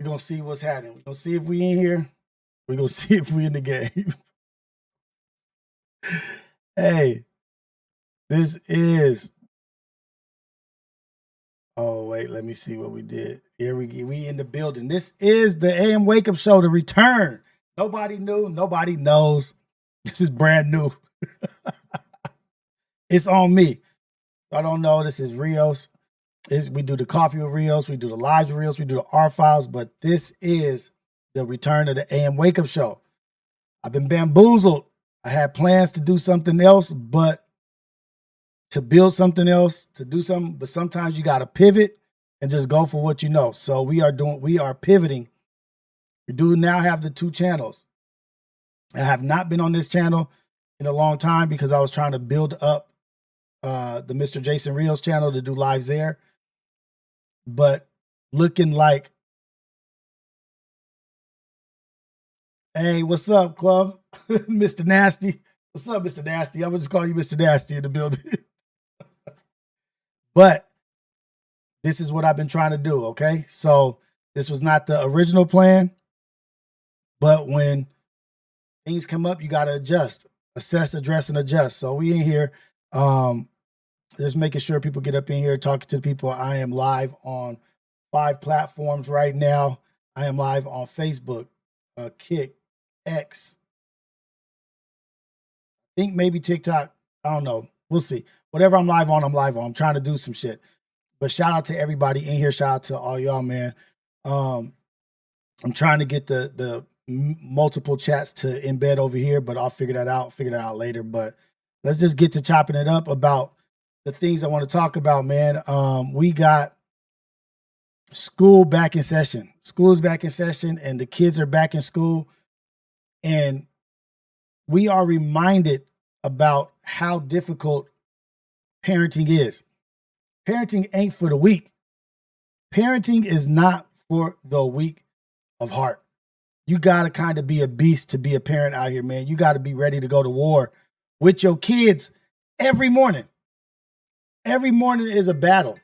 We're going to see what's happening. We're going to see if we in here. We're going to see if we in the game. Hey, this is... Oh, wait, let me see what we did. Here we in the building. This is the AM Wake Up Show, the return. Nobody knew. Nobody knows. This is brand new. It's on me. I don't know. This is Rios. We do the coffee with Rios. We do the lives with Rios. We do the R files. But this is the return of the AM Wake Up Show. I've been bamboozled. I had plans to do something else, but to build something else, to do something. But sometimes you got to pivot and just go for what you know. So we are pivoting. We do now have the 2 channels. I have not been on this channel in a long time because I was trying to build up the Mr. Jason Rios channel to do lives there. But looking like, hey, what's up, club? Mr. Nasty. What's up, Mr. Nasty? I would just call you Mr. Nasty in the building. But this is what I've been trying to do, okay? So this was not the original plan, but when things come up, you got to adjust, assess, address, and adjust. So we in here, just making sure people get up in here, talking to people. I am live on 5 platforms right now. I am live on Facebook, Kick, X, I think maybe TikTok. I don't know. We'll see. Whatever I'm live on, I'm live on. I'm trying to do some shit. But shout out to everybody in here. Shout out to all y'all, man. I'm trying to get the multiple chats to embed over here, but I'll figure that out later. But let's just get to chopping it up about the things I want to talk about, man. We got school back in session. School is back in session and the kids are back in school. And we are reminded about how difficult parenting is. Parenting ain't for the weak. Parenting is not for the weak of heart. You got to kind of be a beast to be a parent out here, man. You got to be ready to go to war with your kids every morning. Every morning is a battle.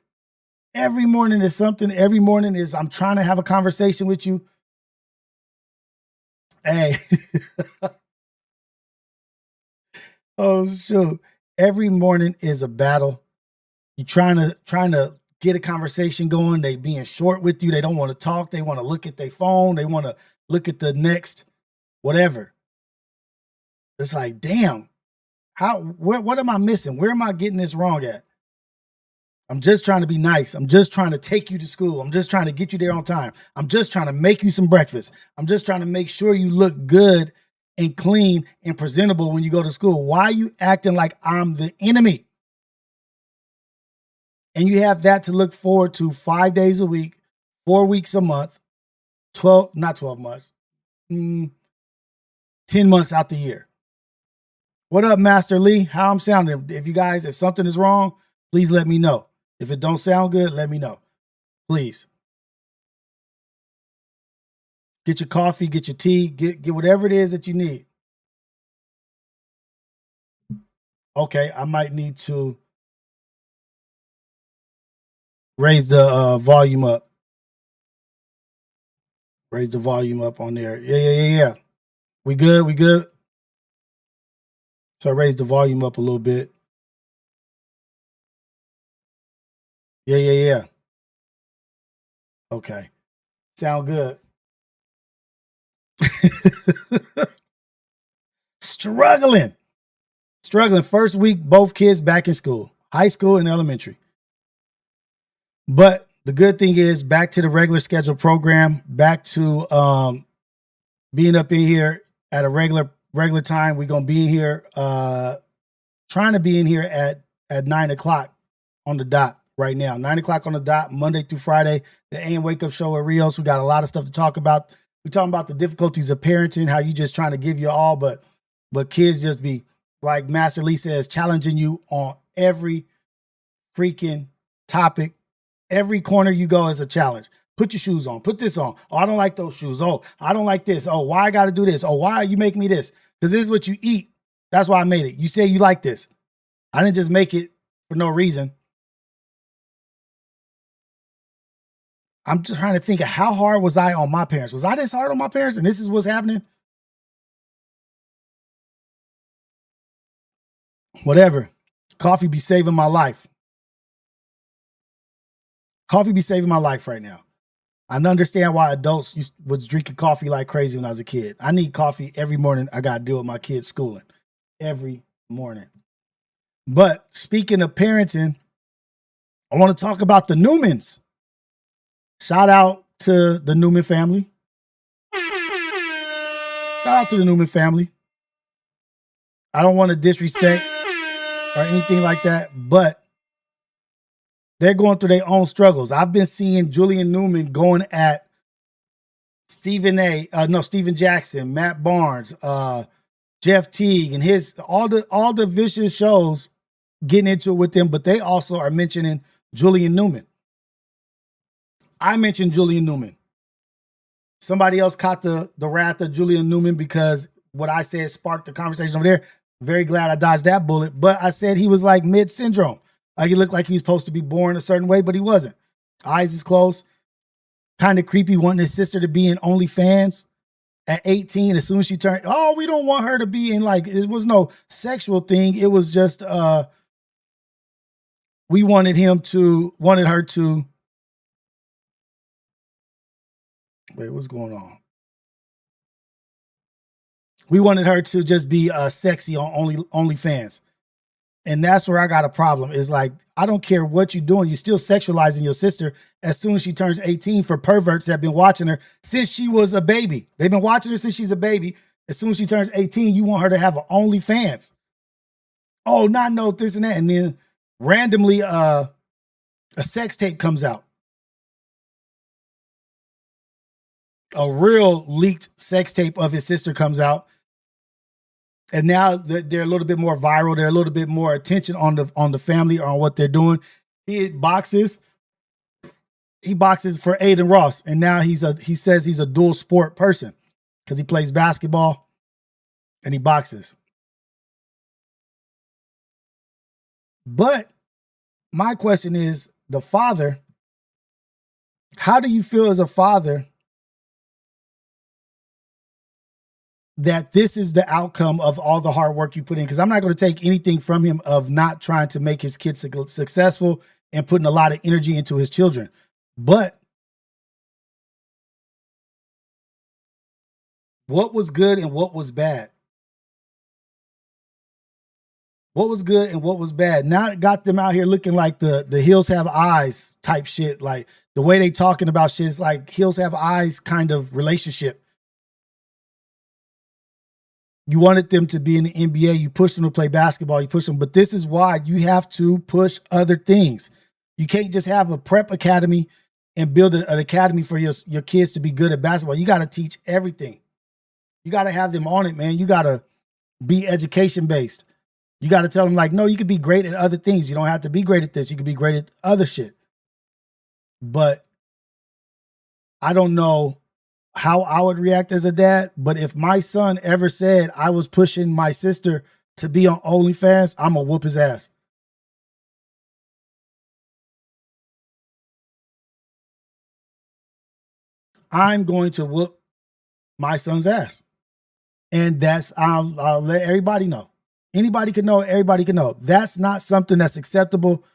Every morning is something. Every morning is I'm trying to have a conversation with you. Hey. Oh, shoot. Every morning is a battle. You're trying to get a conversation going. They being short with you. They don't want to talk. They want to look at their phone. They want to look at the next whatever. It's like, damn, what am I missing? Where am I getting this wrong at? I'm just trying to be nice. I'm just trying to take you to school. I'm just trying to get you there on time. I'm just trying to make you some breakfast. I'm just trying to make sure you look good and clean and presentable when you go to school. Why are you acting like I'm the enemy? And you have that to look forward to 5 days a week, 4 weeks a month, 12 months, 10 months out the year. What up, Master Lee? How I'm sounding? If something is wrong, please let me know. If it don't sound good, let me know. Please. Get your coffee, get your tea, get whatever it is that you need. Okay, I might need to raise the volume up. Raise the volume up on there. Yeah. We good? So I raised the volume up a little bit. Yeah. Okay. Sound good. Struggling. First week, both kids back in school, high school and elementary. But the good thing is back to the regular scheduled program, back to being up in here at a regular time. We're going to be in here, trying to be in here at 9 o'clock on the dot right now. 9 o'clock on the dot, Monday through Friday, the AM Wake Up Show at Rios. We got a lot of stuff to talk about. We're talking about the difficulties of parenting, how you just trying to give you all, but kids just be, like Master Lee says, challenging you on every freaking topic. Every corner you go is a challenge. Put your shoes on. Put this on. Oh, I don't like those shoes. Oh, I don't like this. Oh, why I got to do this? Oh, why are you making me this? Because this is what you eat. That's why I made it. You say you like this. I didn't just make it for no reason. I'm just trying to think of how hard was I on my parents? Was I this hard on my parents? And this is what's happening? Whatever. Coffee be saving my life. Coffee be saving my life right now. I understand why adults was drinking coffee like crazy when I was a kid. I need coffee every morning. I got to deal with my kids' schooling every morning. But speaking of parenting, I want to talk about the Newmans. Shout out to the Newman family. Shout out to the Newman family. I don't want to disrespect or anything like that, but they're going through their own struggles. I've been seeing Julian Newman going at Stephen Jackson, Matt Barnes, Jeff Teague, and his all the vicious shows getting into it with them, but they also are mentioning Julian Newman. I mentioned Julian Newman. Somebody else caught the wrath of Julian Newman because what I said sparked the conversation over there. Very glad I dodged that bullet, but I said he was like mid syndrome. Like he looked like he was supposed to be born a certain way, but he wasn't. Eyes is closed. Kind of creepy wanting his sister to be in OnlyFans at 18. As soon as she turned, oh, we don't want her to be in, like, it was no sexual thing. It was just we wanted her to wait, what's going on? We wanted her to just be sexy on OnlyFans. And that's where I got a problem. Is like, I don't care what you're doing. You're still sexualizing your sister as soon as she turns 18 for perverts that have been watching her since she was a baby. They've been watching her since she's a baby. As soon as she turns 18, you want her to have an OnlyFans. Oh, not know this and that. And then randomly a sex tape comes out. A real leaked sex tape of his sister comes out. And now they're a little bit more viral. They're a little bit more attention on the family or on what they're doing. He boxes for Aiden Ross, and now he says he's a dual sport person because he plays basketball and he boxes. But my question is, the father, how do you feel as a father that this is the outcome of all the hard work you put in? Because I'm not going to take anything from him of not trying to make his kids successful and putting a lot of energy into his children. But what was good and what was bad? What was good and what was bad? Now it got them out here looking like the Hills Have Eyes type shit. Like the way they talking about shit is like Hills Have Eyes kind of relationship. You wanted them to be in the NBA. You pushed them to play basketball. You push them. But this is why you have to push other things. You can't just have a prep academy and build an academy for your kids to be good at basketball. You got to teach everything. You got to have them on it, man. You got to be education based. You got to tell them like, no, you could be great at other things. You don't have to be great at this. You could be great at other shit. But I don't know how I would react as a dad, but if my son ever said I was pushing my sister to be on OnlyFans, I'm gonna whoop his ass. I'm going to whoop my son's ass. And I'll let everybody know. Anybody can know, everybody can know. That's not something that's acceptable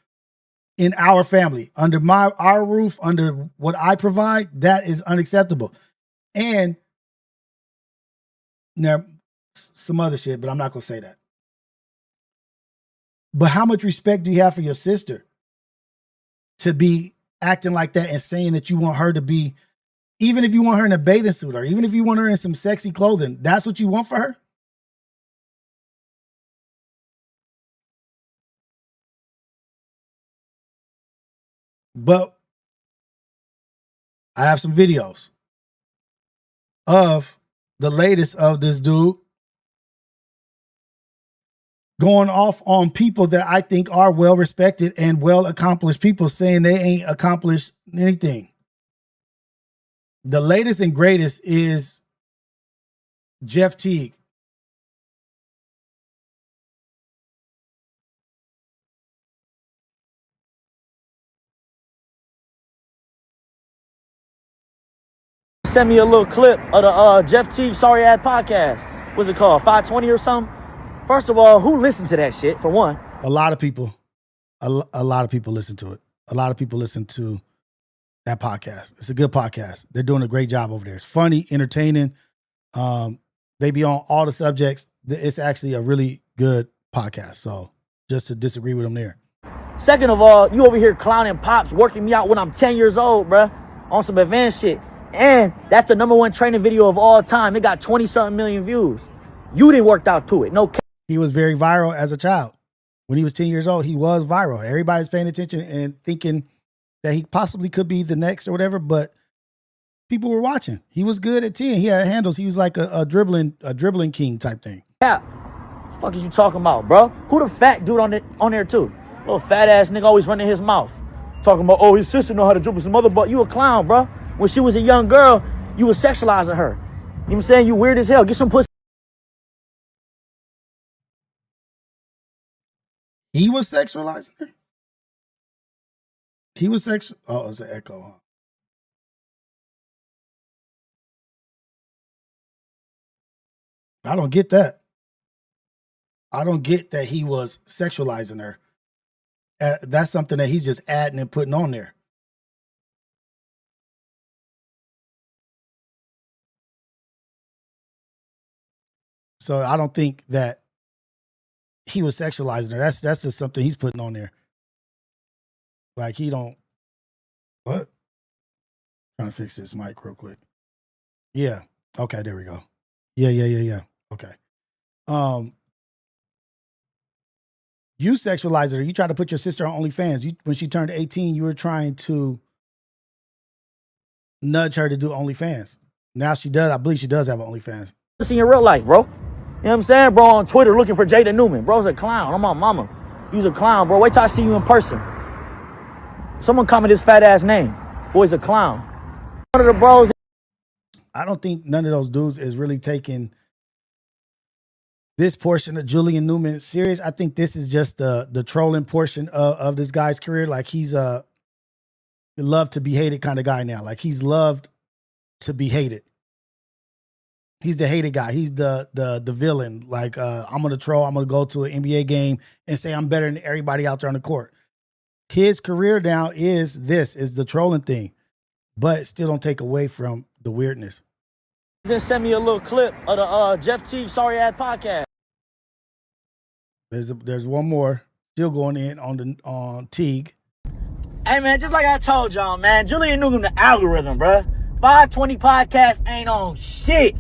in our family. Under our roof, under what I provide, that is unacceptable. And now some other shit, but I'm not gonna say that. But how much respect do you have for your sister to be acting like that and saying that you want her to be, even if you want her in a bathing suit or even if you want her in some sexy clothing, that's what you want for her? But I have some videos of the latest of this dude going off on people that I think are well respected and well accomplished people, saying they ain't accomplished anything. The latest and greatest is Jeff Teague. just sent me a little clip of the Jeff Teague sorry ass podcast. What's it called? 520 or something? First of all, who listened to that shit, for one? A lot of people. A lot of people listen to it. A lot of people listen to that podcast. It's a good podcast. They're doing a great job over there. It's funny, entertaining. They be on all the subjects. It's actually a really good podcast. So just to disagree with them there. Second of all, you over here clowning Pops, working me out when I'm 10 years old, bruh, on some advanced shit. And that's the #1 training video of all time. It got 20-something million views. You didn't work out to it. No. He was very viral as a child. When he was 10 years old, he was viral. Everybody's paying attention and thinking that he possibly could be the next or whatever, but people were watching. He was good at 10. He had handles. He was like a dribbling king type thing. Yeah. What the fuck is you talking about, bro? Who the fat dude on there too? Little fat ass nigga always running his mouth. Talking about, oh, his sister know how to dribble some mother, but you a clown, bro. When she was a young girl, you was sexualizing her. You know what I'm saying? You weird as hell. Get some pussy. He was sexualizing her? He was sexual. Oh, it's an echo, huh? I don't get that. I don't get that he was sexualizing her. That's something that he's just adding and putting on there. So I don't think that he was sexualizing her. That's just something he's putting on there. Like he don't. What? Trying to fix this mic real quick. Yeah. Okay. There we go. Yeah. Okay. You sexualized her. You tried to put your sister on OnlyFans. When she turned 18, you were trying to nudge her to do OnlyFans. Now she does. I believe she does have an OnlyFans. In your real life, bro. You know what I'm saying, bro? On Twitter looking for Jada Newman. Bro's a clown. I'm my mama. You's a clown, bro. Wait till I see you in person. Someone comment his fat ass name. Boy's a clown. One of the bros. I don't think none of those dudes is really taking this portion of Julian Newman serious. I think this is just the trolling portion of this guy's career. Like he's a love to be hated kind of guy now. Like he's loved to be hated. He's the hated guy. He's the villain. Like I'm gonna troll. I'm gonna go to an NBA game and say I'm better than everybody out there on the court. His career now is the trolling thing, but still don't take away from the weirdness. Just send me a little clip of the Jeff Teague sorry ass podcast. There's one more still going in on Teague. Hey man, just like I told y'all, man, Julian Newman the algorithm, bruh. 520 podcast ain't on shit.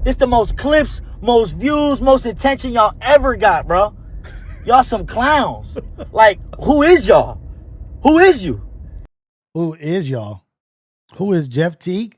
This the most clips, most views, most attention y'all ever got, bro. Y'all some clowns. Like, who is y'all? Who is you? Who is y'all? Who is Jeff Teague?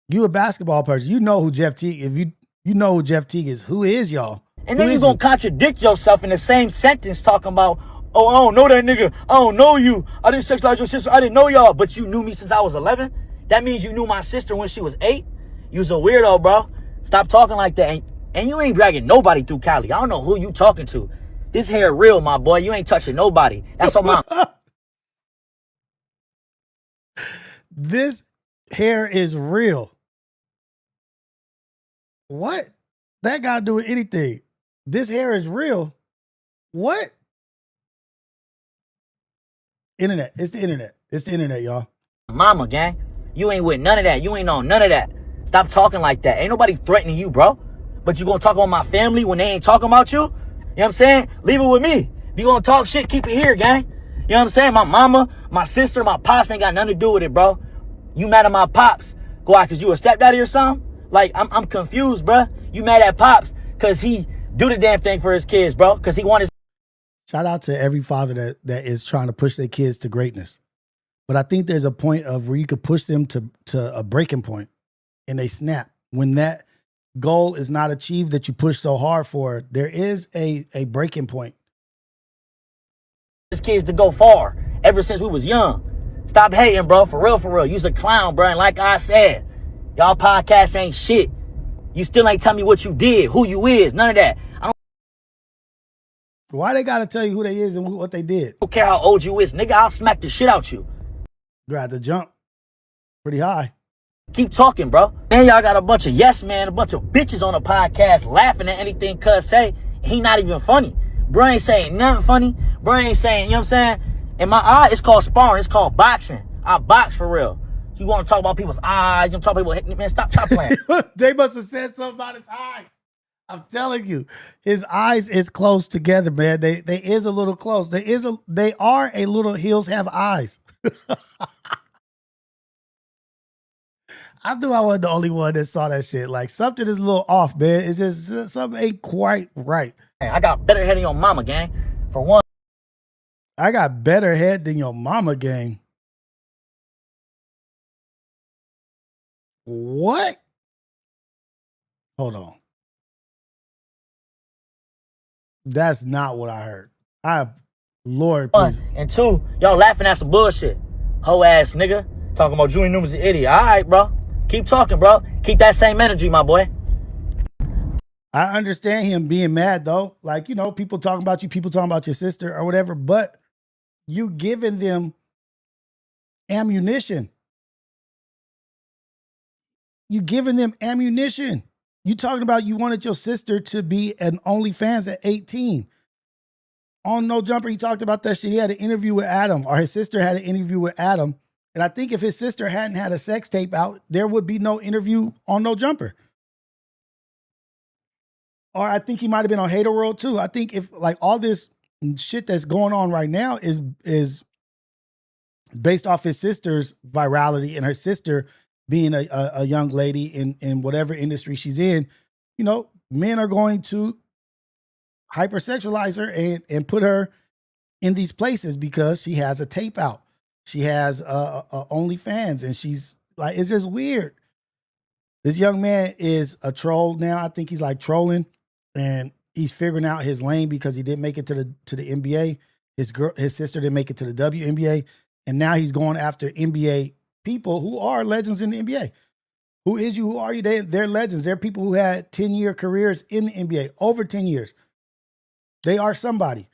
You a basketball person. You know who Jeff Teague. If you know who Jeff Teague is, who is y'all? And then you gonna contradict yourself in the same sentence talking about, oh, I don't know that nigga. I don't know you. I didn't sexualize your sister. I didn't know y'all. But you knew me since I was 11. That means you knew my sister when she was 8. You was a weirdo, bro. Stop talking like that. And you ain't dragging nobody through Cali. I don't know who you talking to. This hair real, my boy. You ain't touching nobody. That's on my... This hair is real. What? That got to do with anything. This hair is real. What? Internet. It's the internet. It's the internet, y'all. Mama, gang. You ain't with none of that. You ain't on none of that. Stop talking like that. Ain't nobody threatening you, bro. But you gonna talk about my family when they ain't talking about you? You know what I'm saying? Leave it with me. If you gonna talk shit, keep it here, gang. You know what I'm saying? My mama, my sister, my pops ain't got nothing to do with it, bro. You mad at my pops? Go out because you a stepdaddy or something? Like, I'm confused, bro. You mad at pops because he do the damn thing for his kids, bro. Because he wanted... Shout out to every father that is trying to push their kids to greatness. But I think there's a point of where you could push them to a breaking point and they snap. When that goal is not achieved that you push so hard for, there is a breaking point. His kids to go far ever since we was young. Stop hating, bro. For real, for real. You's a clown, bro. And like I said, y'all podcasts ain't shit. You still ain't tell me what you did, who you is, none of that. I don't... Why they gotta tell you who they is and what they did? I don't care how old you is. Nigga, I'll smack the shit out you. You have to jump. pretty high. Keep talking, bro. Then y'all got a bunch of yes man, a bunch of bitches on the podcast laughing at anything cuz say. He not even funny. Bro ain't saying nothing funny. Bro ain't saying, you know what I'm saying? In my eye, it's called sparring. It's called boxing. I box for real. You want to talk about people's eyes? You talk about people, man, stop playing. They must have said something about his eyes. I'm telling you, his eyes is close together, man. They is a little close. They are a little, heels have eyes. I knew I wasn't the only one that saw that shit. Like, something is a little off, man. It's just, something ain't quite right. I got better head than your mama, gang. For one. I got better head than your mama, gang. What? Hold on. That's not what I heard. Lord, please. And two, y'all laughing at some bullshit. Hoe ass nigga. Talking about Julian Newman's an idiot. All right, bro. Keep talking, bro. Keep that same energy, my boy. I understand him being mad, though. Like, you know, people talking about you, people talking about your sister or whatever, but you giving them ammunition. You giving them ammunition. You talking about you wanted your sister to be an OnlyFans at 18. On No Jumper, he talked about that shit. He had an interview with Adam, or his sister had an interview with Adam. And I think if his sister hadn't had a sex tape out, there would be no interview on No Jumper. Or I think he might have been on Hater World too. I think if like all this shit that's going on right now is based off his sister's virality and her sister being a young lady in whatever industry she's in, you know, men are going to hypersexualize her and put her in these places because she has a tape out. She has OnlyFans, and she's like, it's just weird. This young man is a troll now. I think he's like trolling, and he's figuring out his lane because he didn't make it to the NBA. His sister didn't make it to the WNBA, and now he's going after NBA people who are legends in the NBA. Who is you? Who are you? They're legends. They're people who had 10-year careers in the NBA, over 10 years. They are somebody.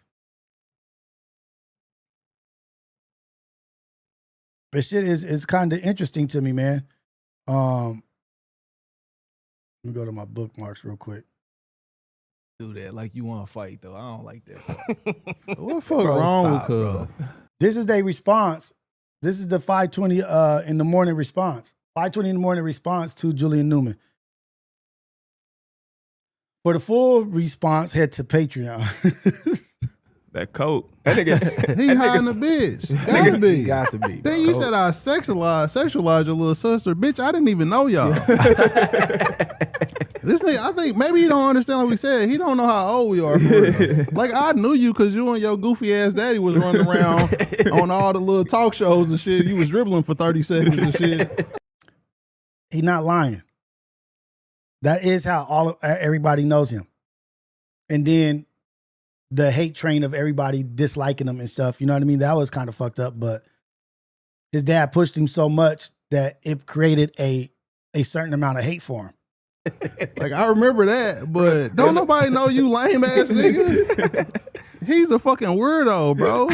This shit is kind of interesting to me, man. Let me go to my bookmarks real quick. Do that like you want to fight, though. I don't like that. What the fuck wrong with her? This is their response. This is the 5:20 in the morning response. 5:20 in the morning response to Julian Newman. For the full response, head to Patreon. That coat. That nigga. He hiding the bitch. Gotta be. Got to be. Then you said I sexualized your little sister. Bitch, I didn't even know y'all. This nigga, I think maybe he don't understand what we said. He don't know how old we are. Like, I knew you because you and your goofy ass daddy was running around on all the little talk shows and shit. You was dribbling for 30 seconds and shit. He not lying. That is how everybody knows him. And then the hate train of everybody disliking him and stuff, you know what I mean? That was kind of fucked up, but his dad pushed him so much that it created a certain amount of hate for him. Like, I remember that, but don't nobody know you lame ass nigga. He's a fucking weirdo, bro.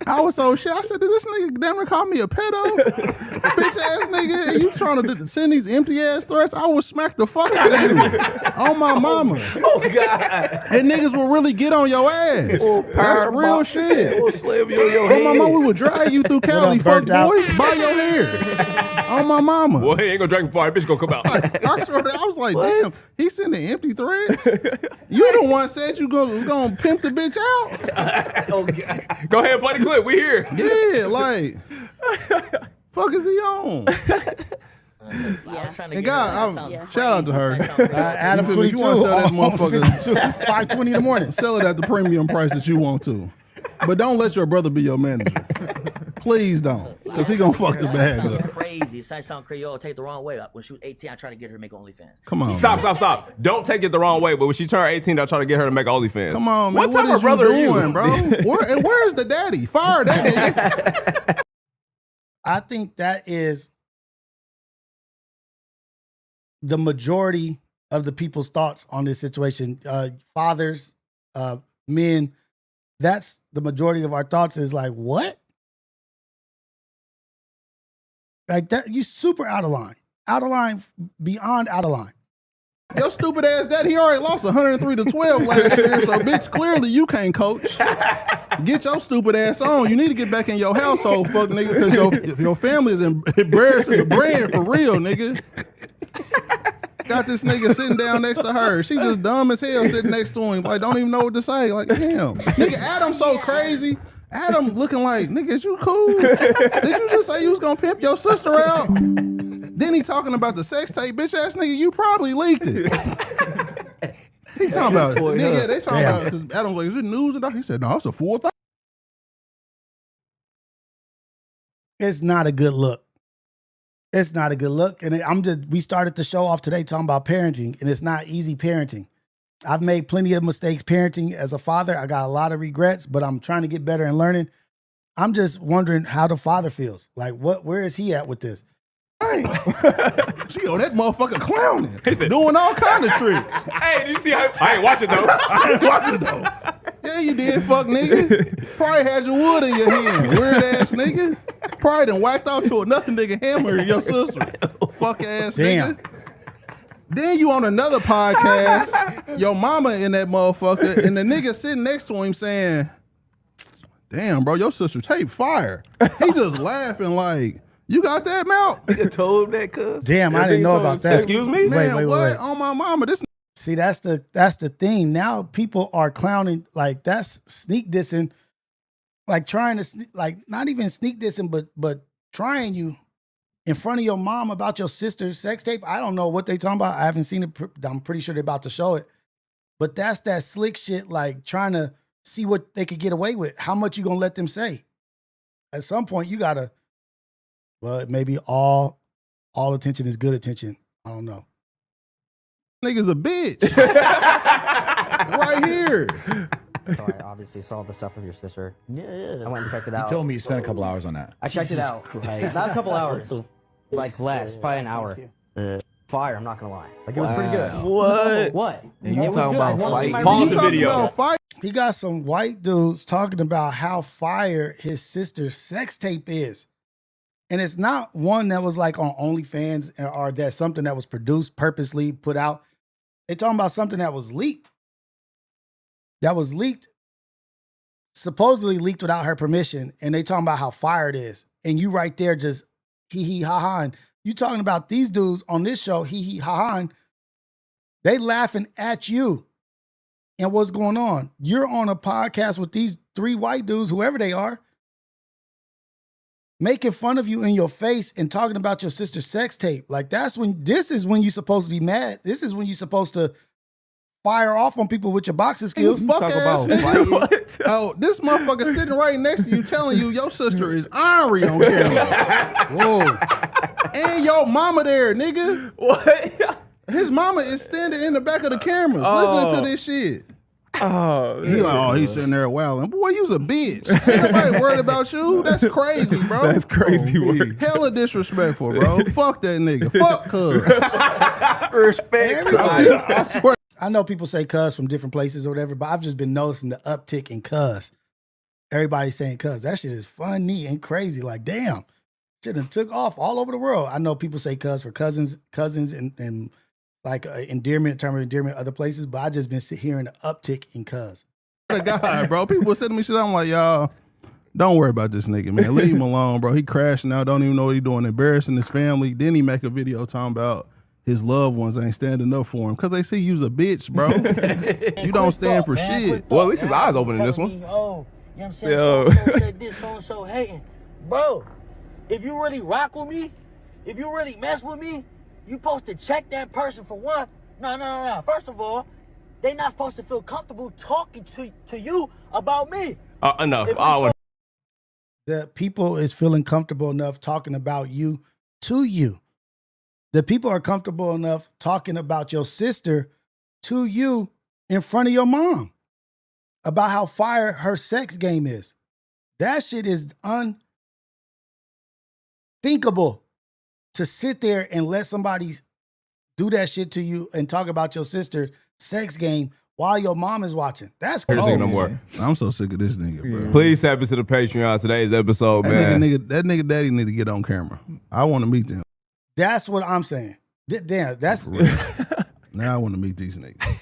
I was so shit. I said, did this nigga damn near call me a pedo? Bitch ass nigga, you trying to send these empty ass threats? I will smack the fuck out of you. On my mama. Oh, God. And niggas will really get on your ass. That's real shit. We'll slam you on your On head. my mama, we would drag you through Cali, fuck boy. Buy your hair. On my mama. Boy, he ain't gonna drag me before that bitch gonna come out. I swear, I was like, damn, he sending empty threats? You the one said you was gonna pimp the bitch out? Oh, God. Go ahead and play the clip. We here. Yeah, like, fuck is he on? Yeah. And God, shout out to her. Adam If you 22 wanna sell that on motherfucker, 5:20 in the morning. sell it at the premium price that you want to. But don't let your brother be your manager. Please don't, because he gonna fuck the bag up. Crazy. It sound Creole. Take the wrong way. When she was 18, I tried to get her to make OnlyFans. Come on. Stop. Don't take it the wrong way, but when she turned 18, I try to get her to make OnlyFans. Come on, man. What type is of brother you are doing, you? bro? And where's the daddy? Fire that nigga. I think that is the majority of the people's thoughts on this situation. Fathers, men, that's the majority of our thoughts is like, what? Like that, you super out of line. Out of line, beyond out of line. Your stupid ass dad, he already lost 103 to 12 last year, so bitch, clearly you can't coach. Get your stupid ass on. You need to get back in your household, fuck nigga, because your family is embarrassing the brand for real, nigga. Got this nigga sitting down next to her. She just dumb as hell sitting next to him. Like, don't even know what to say. Like, damn. Nigga, Adam's so crazy. Adam looking like, nigga, is you cool? Did you just say you was gonna pimp your sister out? Then he talking about the sex tape, bitch ass nigga, you probably leaked it. He talking about it. Nigga, they talking about it. 'Cause Adam's like, is it news or not? He said, no, it's a full thing. It's not a good look. It's not a good look. And we started the show off today talking about parenting, and it's not easy parenting. I've made plenty of mistakes parenting as a father. I got a lot of regrets, but I'm trying to get better and learning. I'm just wondering how the father feels. Like, where is he at with this? She on that motherfucker clowning, doing all kind of tricks. Hey, did you see how I ain't watching though? I ain't watching though. Yeah, you did, fuck nigga. Probably had your wood in your hand, weird ass nigga. Probably done whacked out to another nigga hammer your sister. Fuck ass Damn. nigga. Then you on another podcast, your mama in that motherfucker, and the nigga sitting next to him saying, damn, bro, your sister tape fire. He just laughing like, you got that, Mel? You told him that, cuz. Damn, I didn't know about that. Excuse me? Man, Wait. what? On my mama, this. See, that's the thing. Now people are clowning, like that's sneak dissing, like trying to like not even sneak dissing, but trying you in front of your mom about your sister's sex tape. I don't know what they talking about. I haven't seen it. I'm pretty sure they're about to show it. But that's that slick shit, like trying to see what they could get away with. How much you gonna let them say? At some point, you gotta. Well, maybe all attention is good attention. I don't know. Nigga's a bitch. Right here. So I obviously saw the stuff with your sister. Yeah. I went and checked it out. You told me you spent a couple hours on that. I checked it out. Not a couple hours. Like less, probably an hour. Fire, I'm not gonna lie. Like it was pretty good. What? And you It was talking good. I about won't fight? leave my Pause review. the Talking video. about fight. He got some white dudes talking about how fire his sister's sex tape is. And it's not one that was like on OnlyFans or that's something that was produced, purposely put out. They're talking about something that was leaked. That was leaked, supposedly leaked without her permission. And they talking about how fire it is. And you right there just hee ha ha. And you talking about these dudes on this show, hee ha ha. And they laughing at you. And what's going on? You're on a podcast with these three white dudes, whoever they are, making fun of you in your face and talking about your sister's sex tape. Like this is when you're supposed to be mad. This is when you're supposed to fire off on people with your boxing skills. Fuck Talk ass about nigga. what? Oh, this motherfucker sitting right next to you telling you your sister is ornery on camera. Whoa. And your mama there, nigga. What? His mama is standing in the back of the cameras listening to this shit. Oh, He like, oh, he's sitting there wilding. Boy, you's a bitch. Ain't nobody worried about you. That's crazy, bro. that's crazy work. Hella disrespectful, bro. Fuck that nigga. Fuck cuz. Respect. Everybody, I swear. I know people say cuz from different places or whatever, but I've just been noticing the uptick in cuz. Everybody's saying cuz. That shit is funny and crazy. Like, damn. Shit done took off all over the world. I know people say cuz for cousins and like endearment, term of endearment other places, but I just been hearing an uptick in cuz. God, bro. People sending me shit. I'm like, y'all, don't worry about this nigga, man. Leave him alone, bro. He crashing out. Don't even know what he doing. Embarrassing his family. Then he make a video talking about his loved ones ain't standing up for him because they see you's a bitch, bro. You don't stand for shit. Well, at least his eyes open in this one. Oh, you know what I'm saying? Yo. So-and-so said this, so-and-so hating. Bro, if you really rock with me, if you really mess with me, you supposed to check that person for one. No. First of all, they not supposed to feel comfortable talking to you about me. Enough. If we Oh, The people is feeling comfortable enough talking about you to you. The people are comfortable enough talking about your sister to you in front of your mom about how fire her sex game is. That shit is unthinkable to sit there and let somebody do that shit to you and talk about your sister's sex game while your mom is watching. That's Here's the thing, cold. no more. I'm so sick of this nigga, bro. Please tap into the Patreon today's episode, man. That nigga daddy need to get on camera. I want to meet them. That's what I'm saying. Damn, that's Now I want to meet these niggas.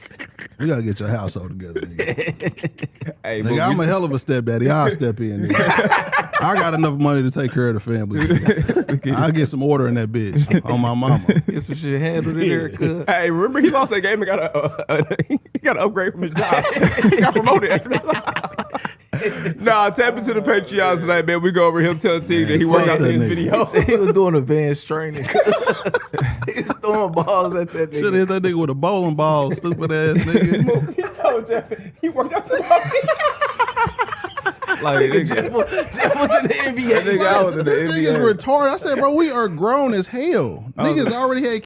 You gotta get your household together, nigga. Hey, Nigga, I'm a hell of a stepdaddy. I'll step in, nigga. I got enough money to take care of the family. I'll get some order in that bitch on my mama. Get some shit handled in there, cuz. Hey, remember he lost that game and got an upgrade from his job. He got promoted after that. Nah, tap into the Patreon tonight, man. We go over him telling T that he worked out in his video. He was doing advanced training. He was throwing balls at that nigga. Should have hit that nigga with a bowling ball, stupid ass nigga. He told Jeff he worked out some Like, Jeff was in the NBA. nigga, I was in the This nigga's NBA. retarded. I said, bro, we are grown as hell. Niggas already had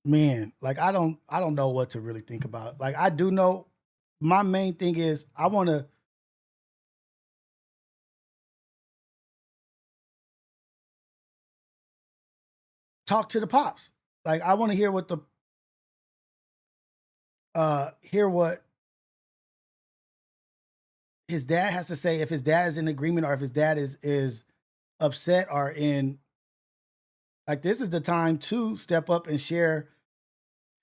man, like I don't know what to really think about. Like I do know my main thing is I want to talk to the pops. Like I want to hear what his dad has to say, if his dad is in agreement or if his dad is upset or in, like, this is the time to step up and share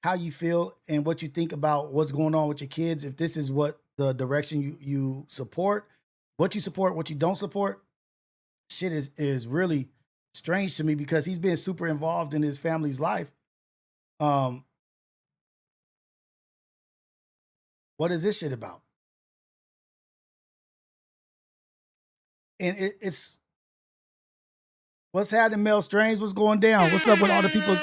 how you feel and what you think about what's going on with your kids. If this is what the direction you support, what you don't support, shit is really strange to me because he's been super involved in his family's life. What is this shit about? And it's what's happening, Mel Strange? What's going down? What's up with all the people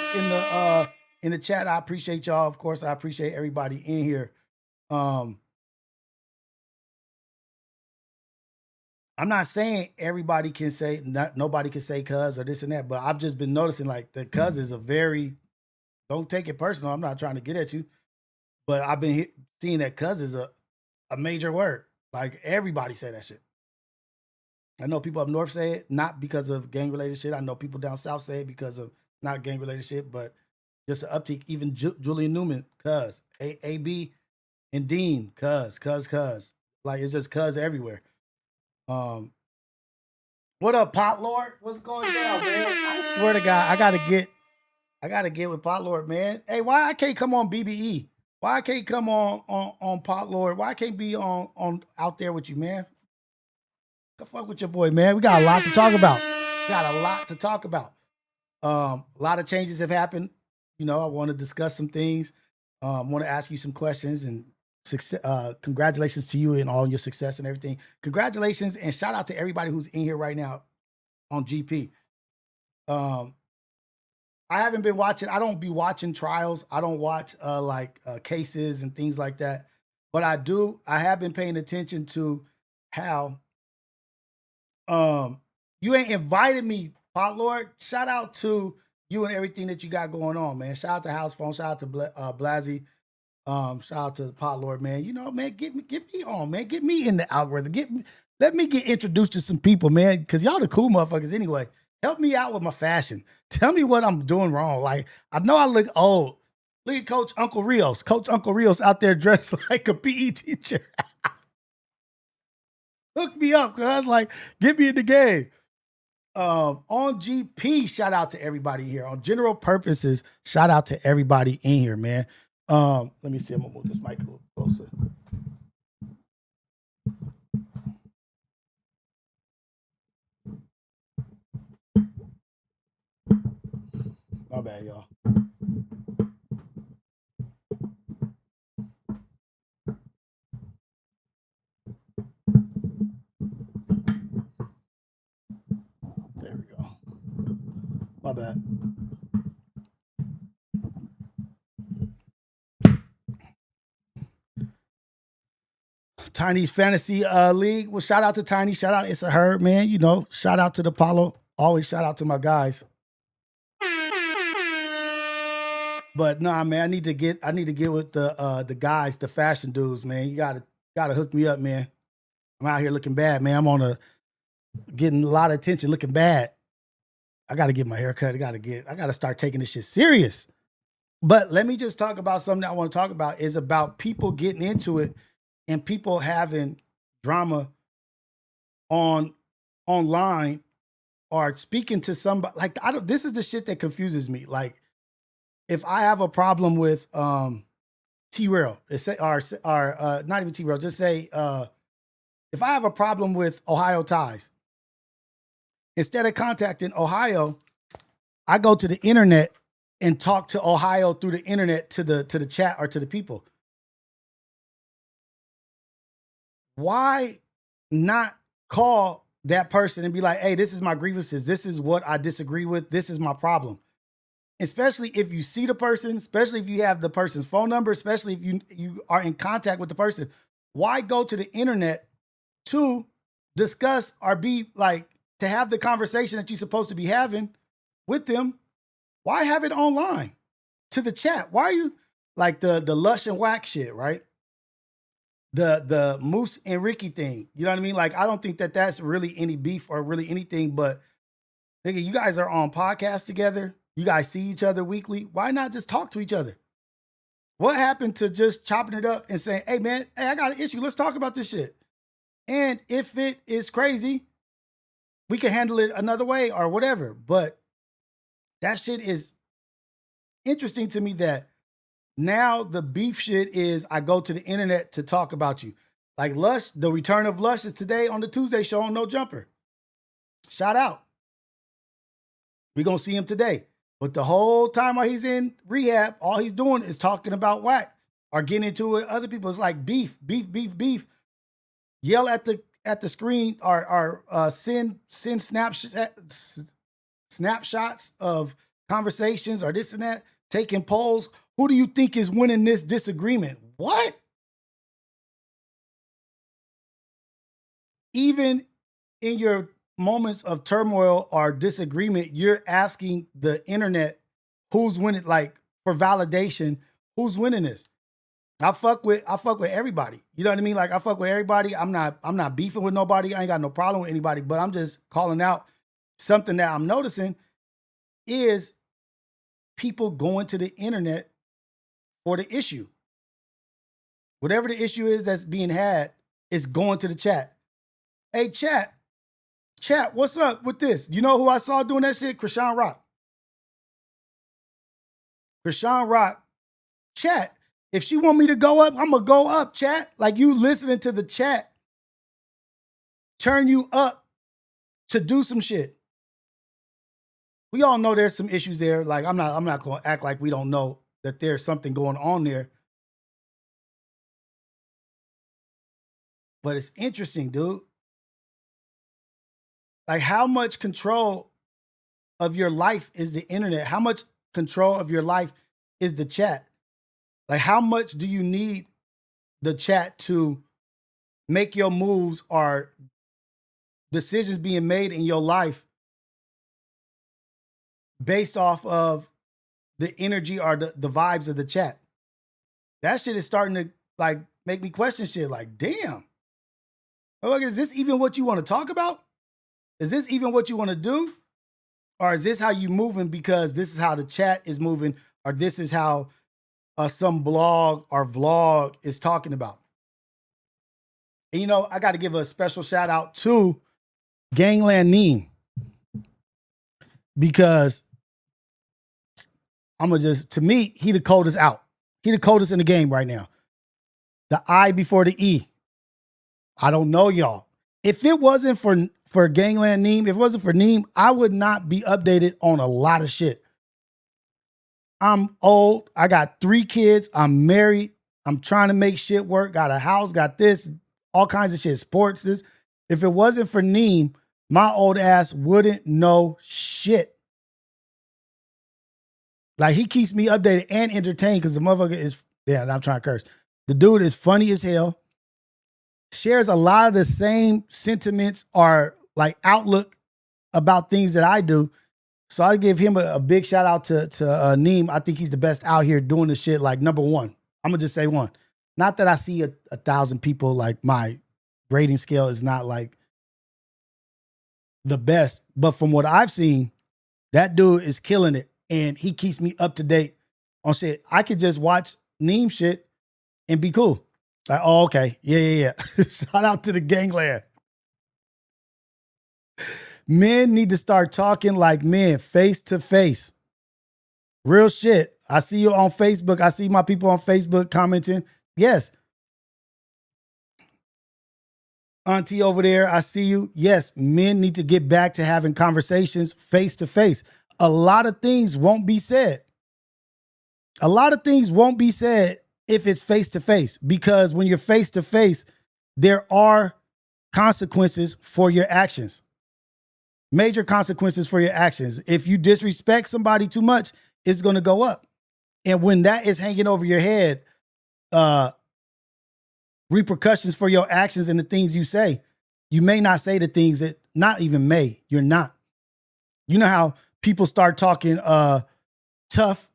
in the chat? I appreciate y'all. Of course, I appreciate everybody in here. I'm not saying everybody can say nobody can say cuz or this and that, but I've just been noticing like the cuz is a very, don't take it personal. I'm not trying to get at you, but I've been seeing that cuz is a major word. Like everybody say that shit. I know people up north say it, not because of gang-related shit. I know people down south say it because of not gang-related shit, but just an uptick. Even Julian Newman, cuz. A.B. and Dean, cuz. Like, it's just cuz everywhere. What up, Pot Lord? What's going down, man? I swear to God, I gotta get with Pot Lord, man. Hey, why I can't come on BBE? Why I can't come on Pot Lord? Why I can't be on out there with you, man? The fuck with your boy, man. We got a lot to talk about. A lot of changes have happened. You know, I want to discuss some things. I want to ask you some questions and congratulations to you and all your success and everything. Congratulations and shout out to everybody who's in here right now on GP. I haven't been watching. I don't be watching trials. I don't watch cases and things like that. But I have been paying attention to how you ain't invited me, Pot Lord. Shout out to you and everything that you got going on, man. Shout out to House Phone. Shout out to Blazzy. Shout out to Pot Lord, man. You know, man, get me on, man. Get me in the algorithm. Let me get introduced to some people, man. Because y'all the cool motherfuckers anyway. Help me out with my fashion. Tell me what I'm doing wrong. Like, I know I look old. Look at Coach Uncle Rios. Coach Uncle Rios out there dressed like a PE teacher. Hook me up, cuz. Like, get me in the game. On GP, shout out to everybody here. On General Purposes, shout out to everybody in here, man. Let me see. I'm gonna move this mic a little closer. My bad, y'all. There we go. My bad. Tiny's Fantasy League. Well, shout out to Tiny. Shout out It's a Herd, man. You know, shout out to the Apollo. Always shout out to my guys. But nah, man, I need to get with the guys, the fashion dudes, man. You gotta hook me up, man. I'm out here looking bad, man. I'm getting a lot of attention, looking bad. I gotta get my hair cut. I gotta start taking this shit serious. But let me just talk about something that I want to talk about is about people getting into it and people having drama on online or speaking to somebody, like this is the shit that confuses me. Like if I have a problem with T-Rail, or not even T-Rail, just say if I have a problem with Ohio ties, instead of contacting Ohio, I go to the internet and talk to Ohio through the internet to the chat or to the people. Why not call that person and be like, hey, this is my grievances. This is what I disagree with. This is my problem. Especially if you see the person, especially if you have the person's phone number, especially if you are in contact with the person. Why go to the internet to discuss or be like, to have the conversation that you're supposed to be having with them? Why have it online to the chat? Why are you like the Lush and Whack shit, right? The Moose and Ricky thing. You know what I mean? Like, I don't think that that's really any beef or really anything, but nigga, you guys are on podcasts together. You guys see each other weekly. Why not just talk to each other? What happened to just chopping it up and saying, hey man, hey, I got an issue. Let's talk about this shit. And if it is crazy, we can handle it another way or whatever. But that shit is interesting to me that now the beef shit is I go to the internet to talk about you. Like Lush, the return of Lush is today on the Tuesday show on No Jumper. Shout out. We're going to see him today. But the whole time while he's in rehab, all he's doing is talking about Whack or getting into it. Other people, it's like beef. Yell at the screen or send snapshots of conversations or this and that, taking polls. Who do you think is winning this disagreement? What? Even in your moments of turmoil or disagreement, you're asking the internet who's winning, like for validation, who's winning this? I fuck with everybody. You know what I mean? Like I fuck with everybody. I'm not beefing with nobody. I ain't got no problem with anybody, but I'm just calling out something that I'm noticing is people going to the internet for the issue. Whatever the issue is that's being had is going to the chat. Hey, chat, what's up with this? You know who I saw doing that shit? Krishan Rock. Chat, if she want me to go up, I'm going to go up, chat. Like you listening to the chat, turn you up to do some shit. We all know there's some issues there. Like I'm not going to act like we don't know that there's something going on there. But it's interesting, dude. Like how much control of your life is the internet? How much control of your life is the chat? Like how much do you need the chat to make your moves or decisions being made in your life based off of the energy or the vibes of the chat? That shit is starting to like make me question shit. Like, damn. Like, is this even what you want to talk about? Is this even what you want to do? Or is this how you moving because this is how the chat is moving, or this is how some blog or vlog is talking about? And you know, I got to give a special shout out to Gangland Neem, because to me, he the coldest out. He the coldest in the game right now. The I before the E. I don't know y'all. If it wasn't for Gangland Neem, if it wasn't for Neem, I would not be updated on a lot of shit. I'm old. I got 3 kids. I'm married. I'm trying to make shit work. Got a house, got this, all kinds of shit, sports, this. If it wasn't for Neem, my old ass wouldn't know shit. Like, he keeps me updated and entertained because the motherfucker is, yeah, I'm trying to curse. The dude is funny as hell. Shares a lot of the same sentiments or like outlook about things that I do. So I give him a big shout out to Neem. I think he's the best out here doing the shit. Like, number one, I'm gonna just say one. Not that I see a 1,000 people, like my grading scale is not like the best, but from what I've seen, that dude is killing it. And he keeps me up to date on shit. I could just watch Neem shit and be cool. Like, oh, okay. Yeah. Shout out to the gangland. Men need to start talking like men, face to face. Real shit. I see you on Facebook. I see my people on Facebook commenting. Yes. Auntie over there, I see you. Yes, men need to get back to having conversations face to face. A lot of things won't be said. A lot of things won't be said if it's face to face, because when you're face to face, there are consequences for your actions. Major consequences for your actions. If you disrespect somebody too much, it's going to go up. And when that is hanging over your head, repercussions for your actions and the things you say, you may not say the things that, not even may, you're not. You know how people start talking tough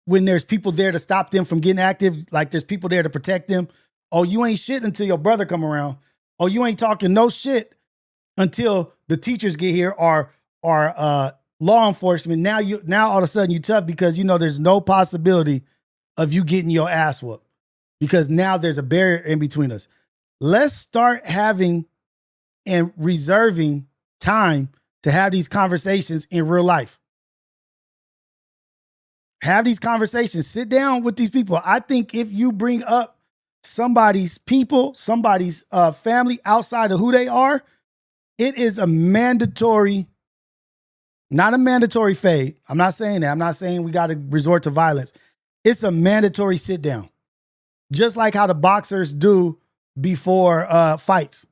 when there's people there to stop them from getting active, like there's people there to protect them. Oh, you ain't shit until your brother come around. Oh, you ain't talking no shit until the teachers get here or law enforcement. Now all of a sudden you tough because you know there's no possibility of you getting your ass whooped because now there's a barrier in between us. Let's start having and reserving time to have these conversations in real life. Have these conversations. Sit down with these people. I think if you bring up somebody's people, somebody's family outside of who they are, it is a mandatory, not a mandatory fade. I'm not saying that. I'm not saying we got to resort to violence. It's a mandatory sit down. Just like how the boxers do before fights.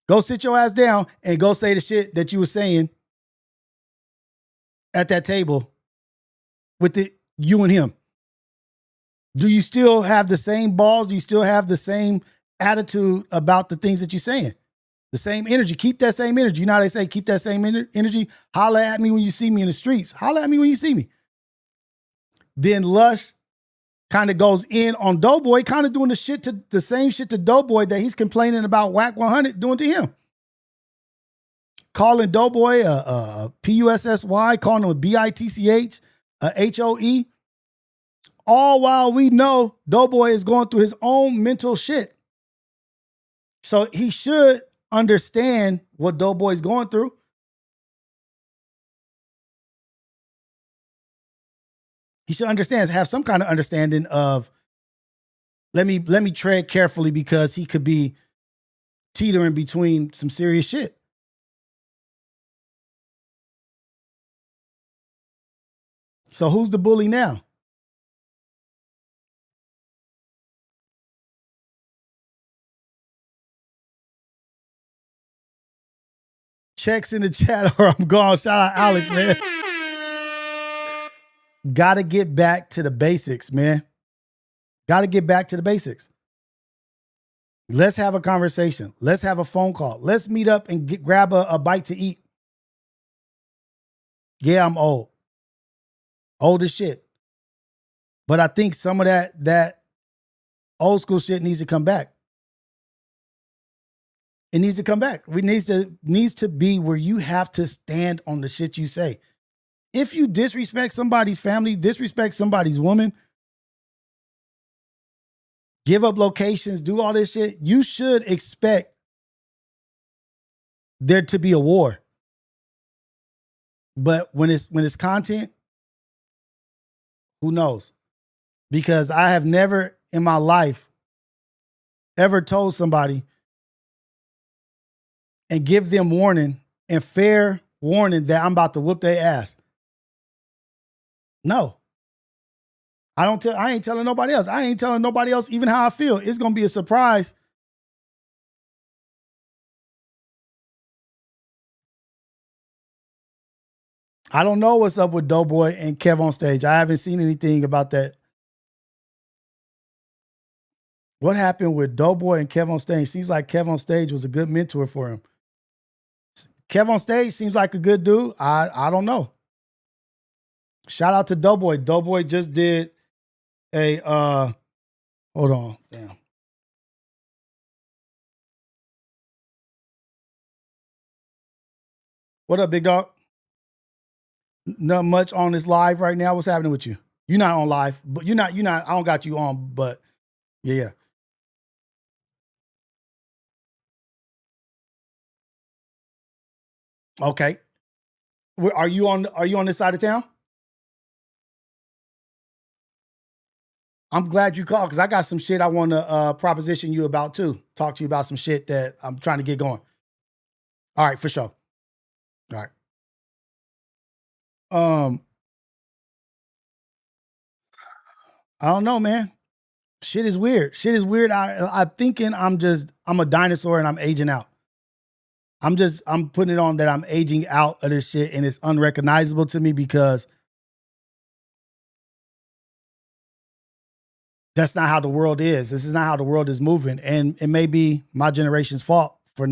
Go sit your ass down and go say the shit that you were saying at that table with you and him. Do you still have the same balls? Do you still have the same attitude about the things that you're saying? The same energy. Keep that same energy. You know how they say, keep that same energy. Holla at me when you see me in the streets. Holla at me when you see me. Then Lush kind of goes in on Doughboy, kind of doing the same shit to Doughboy that he's complaining about Whack 100 doing to him. Calling Doughboy a P-U-S-S-Y, calling him a B-I-T-C-H, a H-O-E. All while we know Doughboy is going through his own mental shit. So he should understand what Doughboy's going through. He should understand, have some kind of understanding of, let me tread carefully because he could be teetering between some serious shit. So who's the bully now? Checks in the chat or I'm gone. Shout out Alex, man. Got to get back to the basics, man. Got to get back to the basics. Let's have a conversation. Let's have a phone call. Let's meet up and grab a bite to eat. Yeah, I'm old. Old as shit. But I think some of that old school shit needs to come back. It needs to come back. It needs to be where you have to stand on the shit you say. If you disrespect somebody's family, disrespect somebody's woman, give up locations, do all this shit, you should expect there to be a war. But when it's content, who knows? Because I have never in my life ever told somebody and give them warning and fair warning that I'm about to whoop their ass. No. I ain't telling nobody else. I ain't telling nobody else even how I feel. It's going to be a surprise. I don't know what's up with Doughboy and Kev on stage. I haven't seen anything about that. What happened with Doughboy and Kev on stage? Seems like Kev on stage was a good mentor for him. Kev on stage seems like a good dude. I don't know. Shout out to Doughboy. Doughboy just did a hold on. Damn. What up, big dog? Not much on this live right now. What's happening with you? You're not on live, but you're not, I don't got you on, but yeah. Okay. Are you on this side of town? I'm glad you called because I got some shit I want to proposition you about too. Talk to you about some shit that I'm trying to get going. All right, for sure. All right. I don't know, man. Shit is weird. Shit is weird. I'm thinking I'm a dinosaur and I'm aging out. I'm putting it on that I'm aging out of this shit and it's unrecognizable to me because that's not how the world is. This is not how the world is moving. And it may be my generation's fault for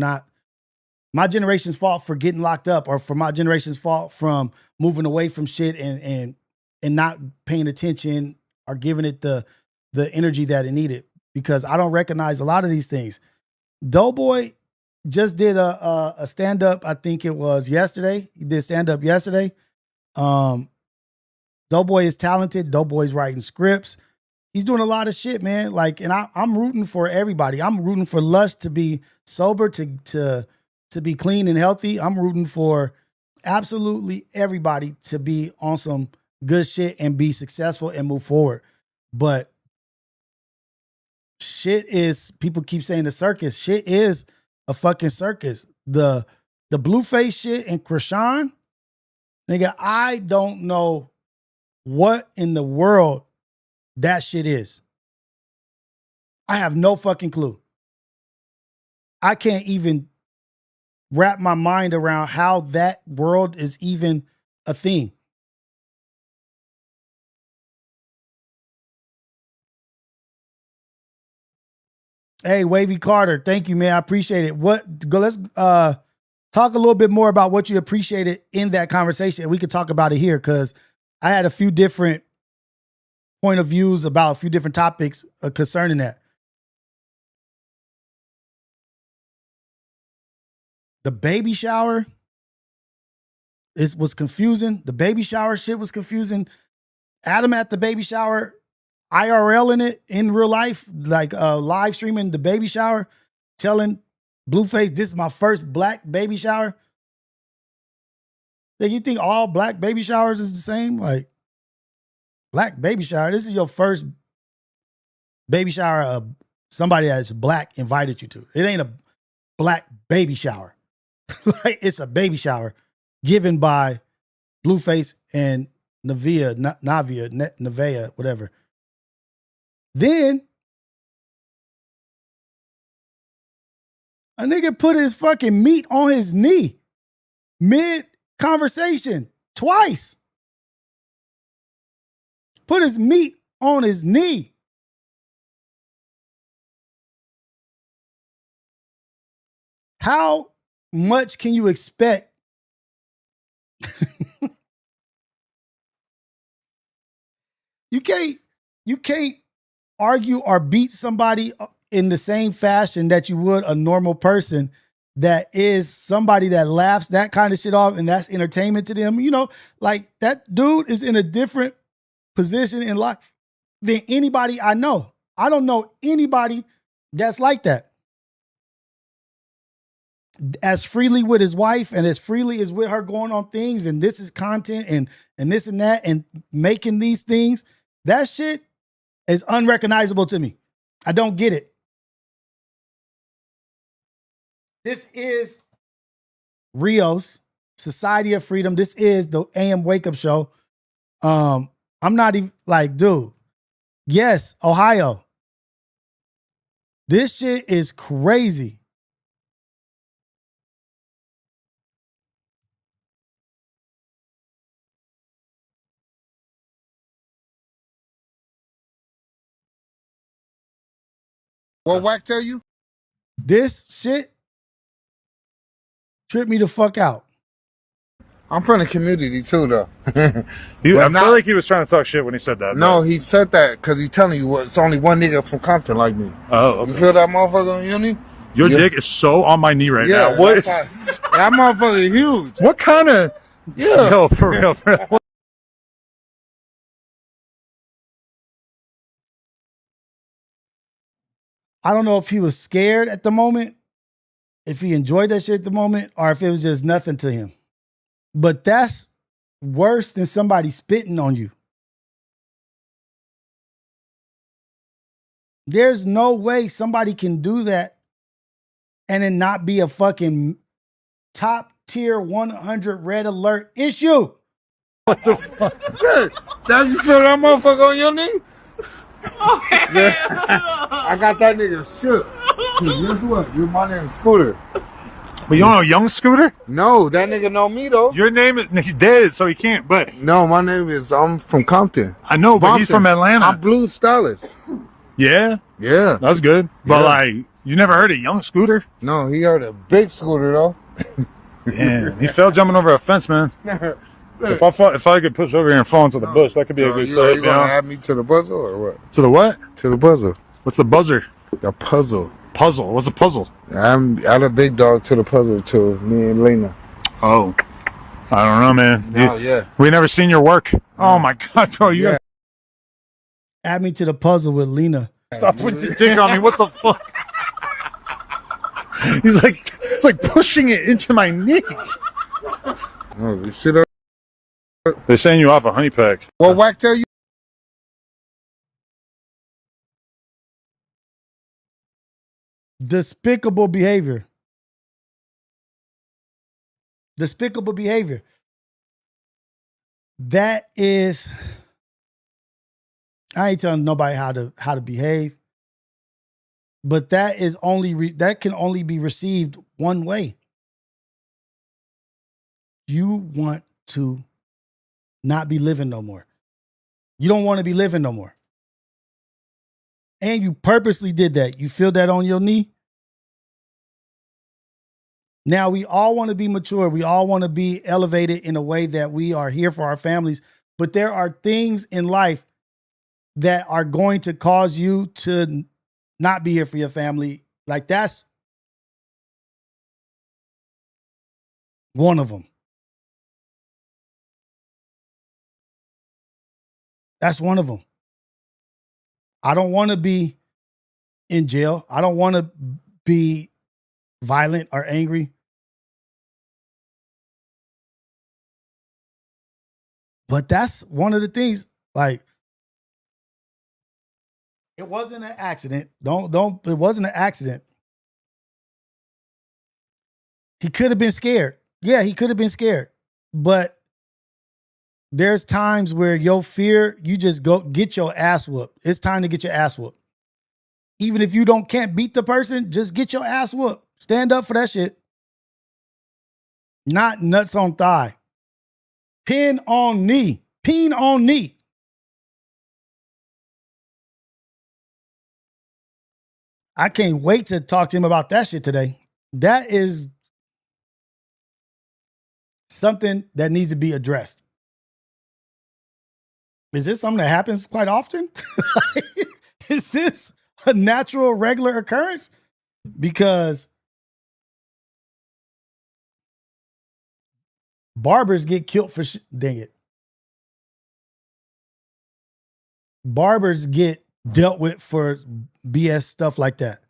getting locked up, or for my generation's fault from moving away from shit and not paying attention or giving it the energy that it needed, because I don't recognize a lot of these things. Doughboy just did a stand-up, I think it was yesterday. He did stand-up yesterday. Doughboy is talented. Doughboy's writing scripts. He's doing a lot of shit, man. Like, and I'm rooting for everybody. I'm rooting for Lush to be sober, to be clean and healthy. I'm rooting for absolutely everybody to be on some good shit and be successful and move forward. But shit is, people keep saying the circus. Shit is a fucking circus. The Blueface shit and Krishan, nigga, I don't know what in the world that shit is. I have no fucking clue. I can't even wrap my mind around how that world is even a thing. Hey, Wavy Carter, thank you, man. I appreciate it. Let's talk a little bit more about what you appreciated in that conversation. We could talk about it here because I had a few different point of views about a few different topics concerning that. The baby shower was confusing. The baby shower shit was confusing. Adam at the baby shower, IRL in it, in real life, like live streaming the baby shower, telling Blueface, this is my first black baby shower. Like, you think all black baby showers is the same? Like, black baby shower, this is your first baby shower somebody that's black invited you to. It ain't a black baby shower. Like, it's a baby shower given by Blueface and Nevaeh, whatever. Then a nigga put his fucking meat on his knee mid-conversation twice. Put his meat on his knee. How much can you expect? You can't argue or beat somebody in the same fashion that you would a normal person that is somebody that laughs that kind of shit off and that's entertainment to them. You know, like, that dude is in a different position in life than anybody I know. I don't know anybody that's like that. As freely with his wife and as freely as with her going on things and this is content and this and that and making these things, that shit is unrecognizable to me. I don't get it. This is Rios, Society of Freedom. This is the AM Wake Up Show. I'm not even like, dude. Yes, Ohio. This shit is crazy. What Wack tell you? This shit tripped me the fuck out. I'm from the community too, though. I feel like he was trying to talk shit when he said that. No, he said that because he's telling you it's only one nigga from Compton like me. Oh, okay. You feel that motherfucker on your knee? Your dick is so on my knee right now. What? That motherfucker huge. What kind of? Yeah. Yo, for real. I don't know if he was scared at the moment if he enjoyed that shit at the moment or if it was just nothing to him. But that's worse than somebody spitting on you. There's no way somebody can do that and then not be a fucking top tier 100 red alert issue. What the fuck? Now you feel that motherfucker on your knee? I got that nigga shook. Guess what? My name's Scooter. But you don't know Young Scooter? No, that nigga know me though. Your name is, he's dead, so he can't, but. No, my name is, I'm from Compton. I know, but he's from Atlanta. I'm Blue Stylist. Yeah? Yeah. That's good. But Yeah. like, you never heard of Young Scooter? No, he heard a big Scooter though. Damn, he fell jumping over a fence, man. If I could push over here and fall into the bush, that could be a good you clip, gonna add me to the puzzle or what? To the what? To the puzzle. What's the buzzer? The puzzle. Puzzle? What's the puzzle? I'm a big dog to the puzzle to me and Lena. Oh. I don't know, man. No, yeah. We never seen your work. Oh my God, bro. You Yeah. Add me to the puzzle with Lena. Stop putting your dick on me. What the fuck? He's like, it's like pushing it into my knee. Oh, you see that? They're saying you off a honey pack. Well, Wack tell you. Despicable behavior. Despicable behavior. That is, I ain't telling nobody how to behave, but that is that can only be received one way. You want to not be living no more. You don't want to be living no more. And you purposely did that. You feel that on your knee? Now, we all want to be mature. We all want to be elevated in a way that we are here for our families. But there are things in life that are going to cause you to not be here for your family. Like, that's one of them. That's one of them. I don't want to be in jail. I don't want to be violent or angry. But that's one of the things, like, it wasn't an accident. It wasn't an accident. He could have been scared. Yeah, he could have been scared. But there's times where your fear, you just go get your ass whooped. It's time to get your ass whooped. Even if you can't beat the person, just get your ass whooped. Stand up for that shit. Not nuts on thigh. Pin on knee. Peen on knee. I can't wait to talk to him about that shit today. That is something that needs to be addressed. Is this something that happens quite often? Is this a natural, regular occurrence? Because barbers get killed for dang it. Barbers get dealt with for BS stuff like that.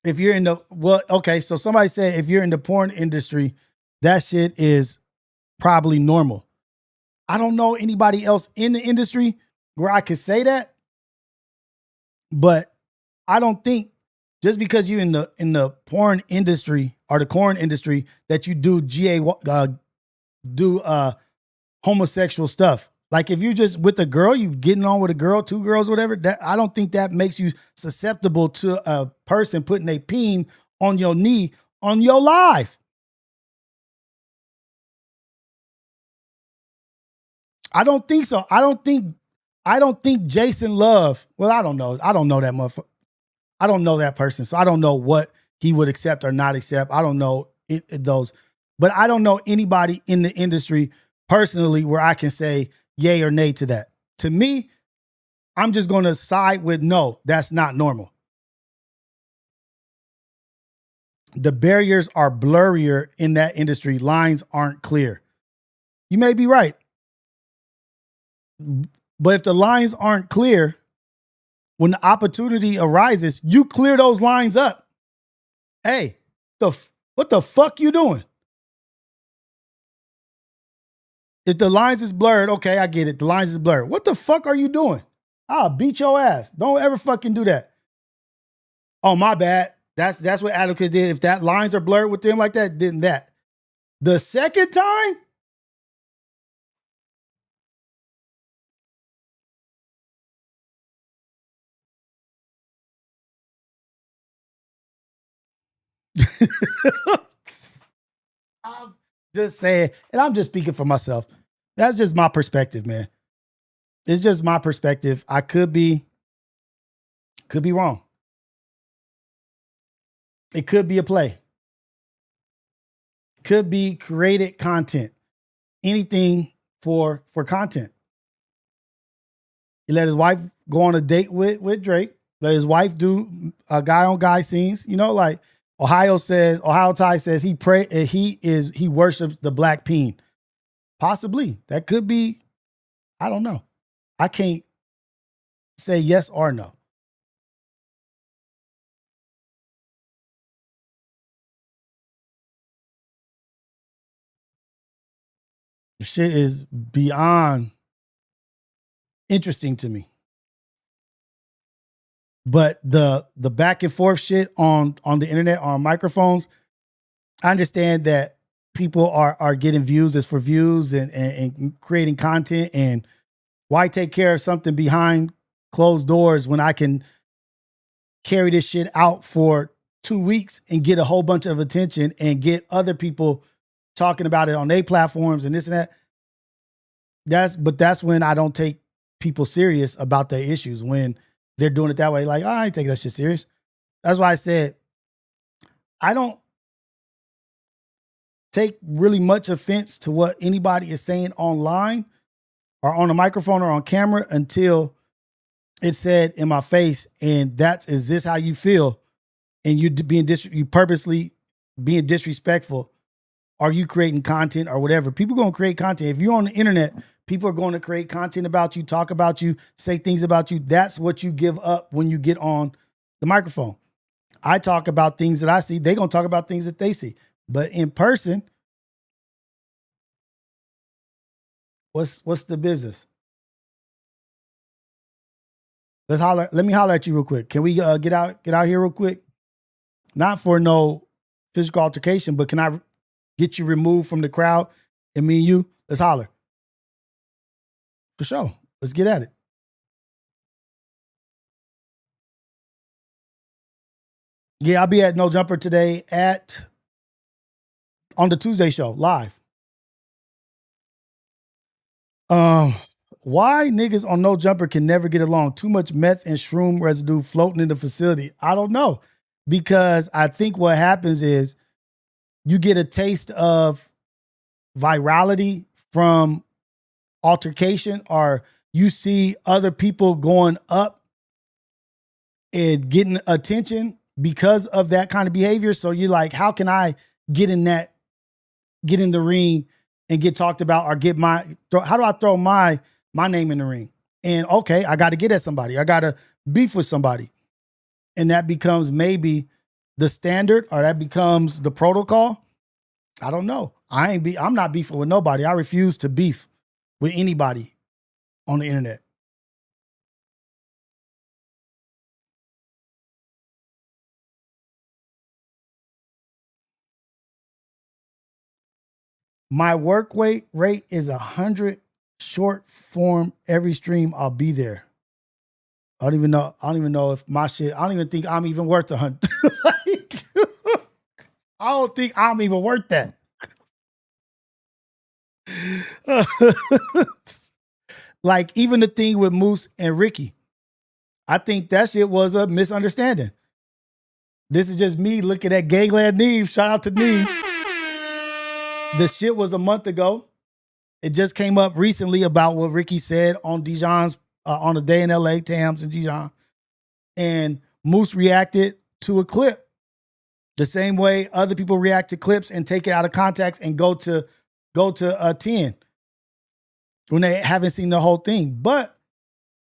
If you're in so somebody said if you're in the porn industry, that shit is probably normal. I don't know anybody else in the industry where I could say that, but I don't think just because you're in the porn industry or the corn industry that you do homosexual stuff. Like if you just with a girl, you getting on with a girl, two girls, whatever, that I don't think that makes you susceptible to a person putting a peen on your knee on your live. I don't think so. I don't think Jason Love, well, I don't know. I don't know that motherfucker. I don't know that person. So I don't know what he would accept or not accept. I don't know those, but I don't know anybody in the industry personally where I can say yay or nay to that. To me, I'm just going to side with no, that's not normal. The barriers are blurrier in that industry. Lines aren't clear. You may be right. But if the lines aren't clear, when the opportunity arises, you clear those lines up. Hey, what the fuck you doing? If the lines is blurred, okay, I get it. The lines is blurred. What the fuck are you doing? I'll beat your ass. Don't ever fucking do that. Oh, my bad. That's what Atticus did. If that lines are blurred with them like that, then that. The second time, I'm just saying, and I'm just speaking for myself. That's just my perspective, man. It's just my perspective. I could be wrong. It could be a play. Could be created content. Anything for content. He let his wife go on a date with Drake. Let his wife do a guy on guy scenes. You know, like Ohio Ty says he worships the black peen. Possibly. That could be, I don't know. I can't say yes or no. The shit is beyond interesting to me. But the back and forth shit on the internet, on microphones, I understand that people are getting views as for views and creating content. And why take care of something behind closed doors when I can carry this shit out for 2 weeks and get a whole bunch of attention and get other people talking about it on their platforms and this and that. That's when I don't take people serious about their issues, when they're doing it that way. Like, oh, I ain't taking that shit serious. That's why I said I don't take really much offense to what anybody is saying online or on a microphone or on camera until it's said in my face. And is this how you feel? And you purposely being disrespectful. Are you creating content or whatever? People going to create content. If you're on the internet, people are going to create content about you, talk about you, say things about you. That's what you give up when you get on the microphone. I talk about things that I see. They're going to talk about things that they see. But in person, what's the business? Let me holler at you real quick. Can we get out here real quick? Not for no physical altercation, but can I get you removed from the crowd and me and you? Let's holler. For sure. Let's get at it. Yeah, I'll be at No Jumper today on the Tuesday show, live. Why niggas on No Jumper can never get along? Too much meth and shroom residue floating in the facility. I don't know. Because I think what happens is you get a taste of virality from altercation, or you see other people going up and getting attention because of that kind of behavior. So you're like, how can I get in the ring and get talked about, or how do I throw my name in the ring? And okay, I got to get at somebody. I got to beef with somebody. And that becomes maybe the standard, or that becomes the protocol. I don't know. I'm not beefing with nobody. I refuse to beef with anybody on the internet. My work rate is 100 short form every stream. I'll be there. I don't even know if my shit, I don't even think I'm even worth 100. I don't think I'm even worth that. Like even the thing with Moose and Ricky, I think that shit was a misunderstanding. This is just me looking at Gangland Neve. Shout out to Neve. The shit was a month ago. It just came up recently about what Ricky said on Dijon's on a day in LA, Tams and Dijon. And Moose reacted to a clip the same way other people react to clips and take it out of context and go to 10 when they haven't seen the whole thing. But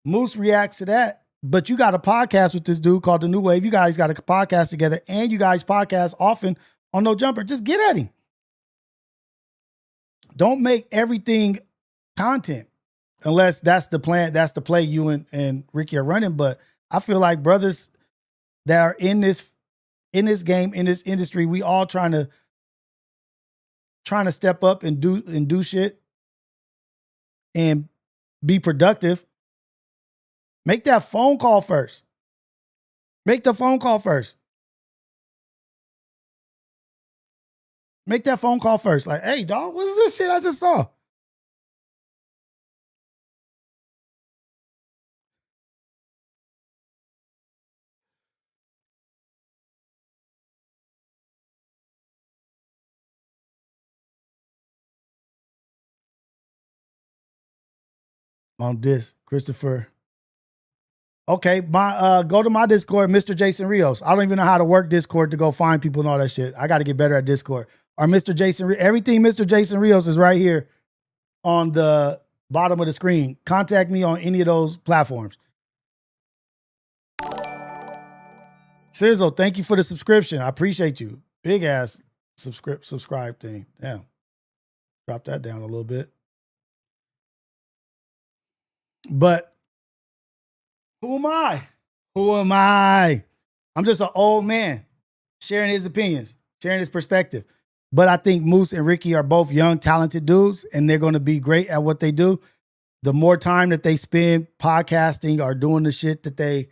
Moose reacts to that but you got a podcast with this dude called The New Wave. You guys got a podcast together, and you guys podcast often on No Jumper. Just get at him. Don't make everything content unless that's the plan. That's the play you and Ricky are running. But I feel like brothers that are in this game, in this industry, we all trying to step up and do shit and be productive. Make that phone call first. Make the phone call first. Make that phone call first. Like, hey, dog, what is this shit I just saw? On this, Christopher. Okay, go to my Discord, Mr. Jason Rios. I don't even know how to work Discord to go find people and all that shit. I got to get better at Discord. Or Mr. Jason, everything Mr. Jason Rios is right here on the bottom of the screen. Contact me on any of those platforms. Sizzle, thank you for the subscription. I appreciate you. Big ass subscribe thing. Damn. Drop that down a little bit. But who am I? Who am I? I'm just an old man sharing his opinions, sharing his perspective. But I think Moose and Ricky are both young, talented dudes, and they're going to be great at what they do. The more time that they spend podcasting or doing the shit that they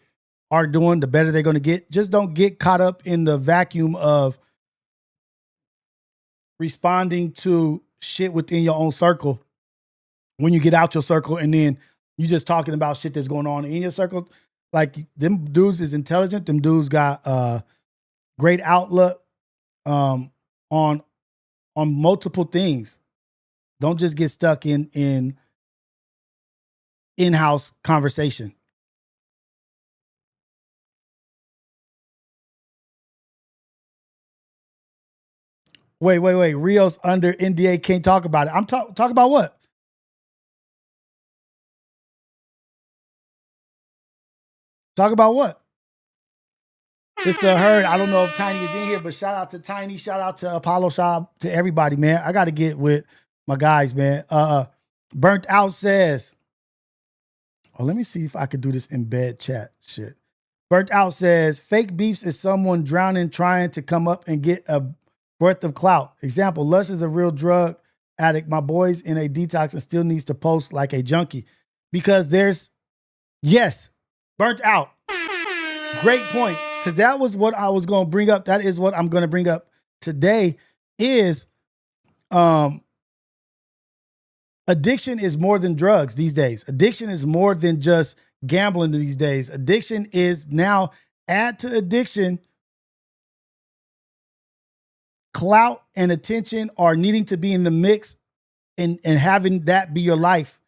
are doing, the better they're going to get. Just don't get caught up in the vacuum of responding to shit within your own circle when you get out your circle and then you just talking about shit that's going on in your circle. Like, them dudes is intelligent. Them dudes got great outlook on multiple things. Don't just get stuck in in-house conversation. Wait. Rios under NDA, can't talk about it. I'm talk about what? Talk about what? It's a herd. I don't know if Tiny is in here, but shout out to Tiny. Shout out to Apollo Shop, to everybody, man. I got to get with my guys, man. Burnt Out says, oh, let me see if I could do this in bed chat shit. Burnt Out says, fake beefs is someone drowning trying to come up and get a breath of clout. Example, Lush is a real drug addict. My boy's in a detox and still needs to post like a junkie. Because yes, Burnt Out. Great point. Because that was what I was going to bring up. That is what I'm going to bring up today is addiction is more than drugs these days. Addiction is more than just gambling these days. Addiction is now, add to addiction, clout and attention are needing to be in the mix and having that be your life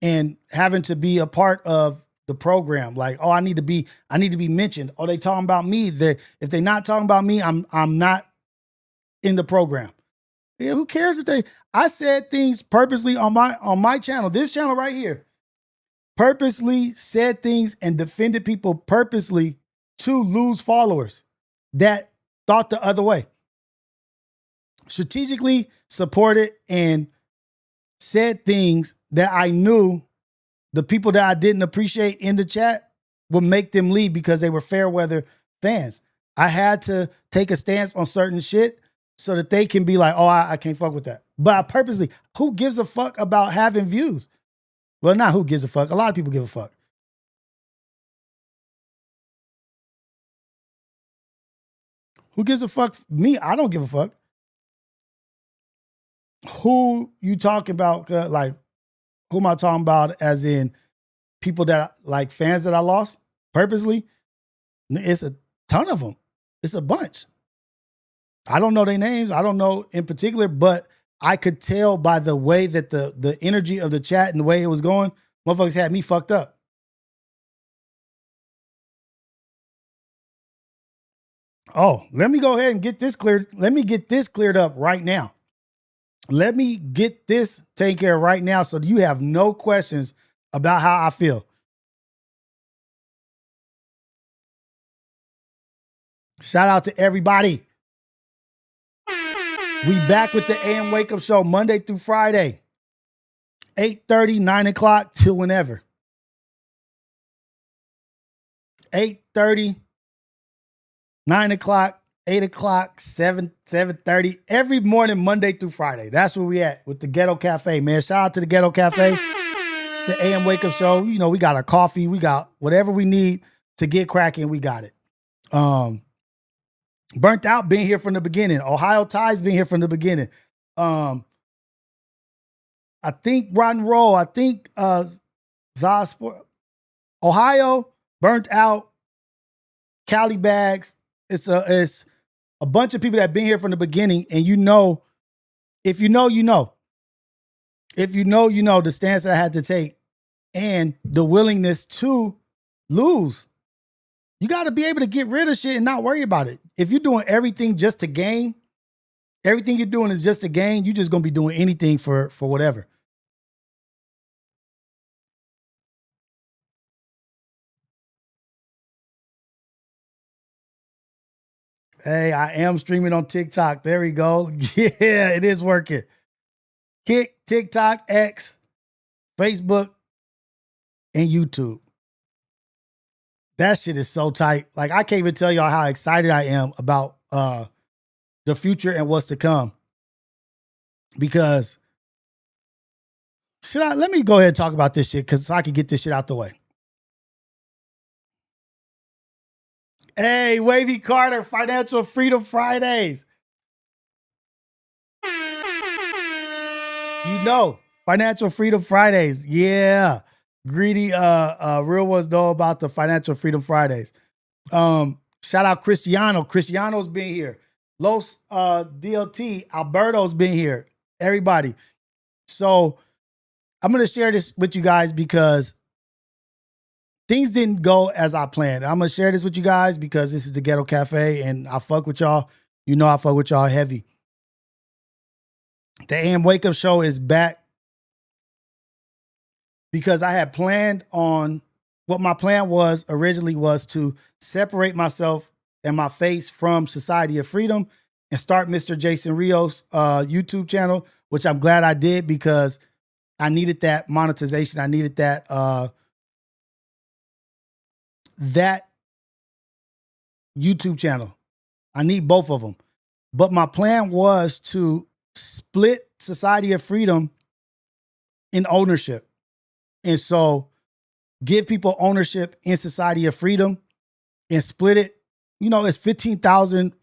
and having to be a part of the program. Like, oh, I need to be mentioned. Oh, they talking about me. If they're not talking about me, I'm not in the program. Yeah, who cares if I said things purposely on my channel, this channel right here, purposely said things and defended people purposely to lose followers that thought the other way. Strategically supported and said things that I knew the people that I didn't appreciate in the chat would make them leave because they were fair weather fans. I had to take a stance on certain shit so that they can be like, oh, I can't fuck with that. But I purposely, who gives a fuck about having views? Well, not who gives a fuck. A lot of people give a fuck. Who gives a fuck? Me, I don't give a fuck. Who you talking about? Like, who am I talking about as in people that, like, fans that I lost purposely? It's a ton of them. It's a bunch. I don't know their names. I don't know in particular, but I could tell by the way that the energy of the chat and the way it was going, motherfuckers had me fucked up. Oh, let me go ahead and get this cleared. Let me get this cleared up right now. Let me get this taken care of right now so you have no questions about how I feel. Shout out to everybody. We back with the AM Wake Up Show Monday through Friday. 8:30, 9 o'clock, till whenever. 8:30, 9 o'clock, 8 o'clock, 7:30. Every morning, Monday through Friday. That's where we at with the Ghetto Cafe, man. Shout out to the Ghetto Cafe. It's an AM Wake Up Show. You know, we got our coffee. We got whatever we need to get cracking. We got it. Burnt Out been here from the beginning. Ohio Ties been here from the beginning. I think Rotten Roll. I think Zasport. Ohio, Burnt Out, Cali Bags. It's a bunch of people that been here from the beginning, and you know, if you know, you know. If you know, you know the stance I had to take and the willingness to lose. You got to be able to get rid of shit and not worry about it. If you're doing everything just to gain, everything you're doing is just to gain, you're just going to be doing anything for whatever. Hey, I am streaming on TikTok. There we go. Yeah, it is working. Kick, TikTok, X, Facebook, and YouTube. That shit is so tight. Like, I can't even tell y'all how excited I am about the future and what's to come. Because let me go ahead and talk about this shit because I can get this shit out the way. Hey, Wavy Carter, Financial Freedom Fridays. You know, Financial Freedom Fridays. Yeah. Greedy real ones know about the Financial Freedom Fridays. Shout out Cristiano. Cristiano's been here. Los DLT, Alberto's been here. Everybody. So I'm going to share this with you guys because things didn't go as I planned. I'm going to share this with you guys because this is the Ghetto Cafe and I fuck with y'all. You know I fuck with y'all heavy. The AM Wake Up Show is back because I had planned on what my plan was originally was to separate myself and my face from Society of Freedom and start Mr. Jason Rios YouTube channel, which I'm glad I did because I needed that monetization. I needed that that YouTube channel. I need both of them. But my plan was to split Society of Freedom in ownership. And so give people ownership in Society of Freedom and split it. You know, it's 15,000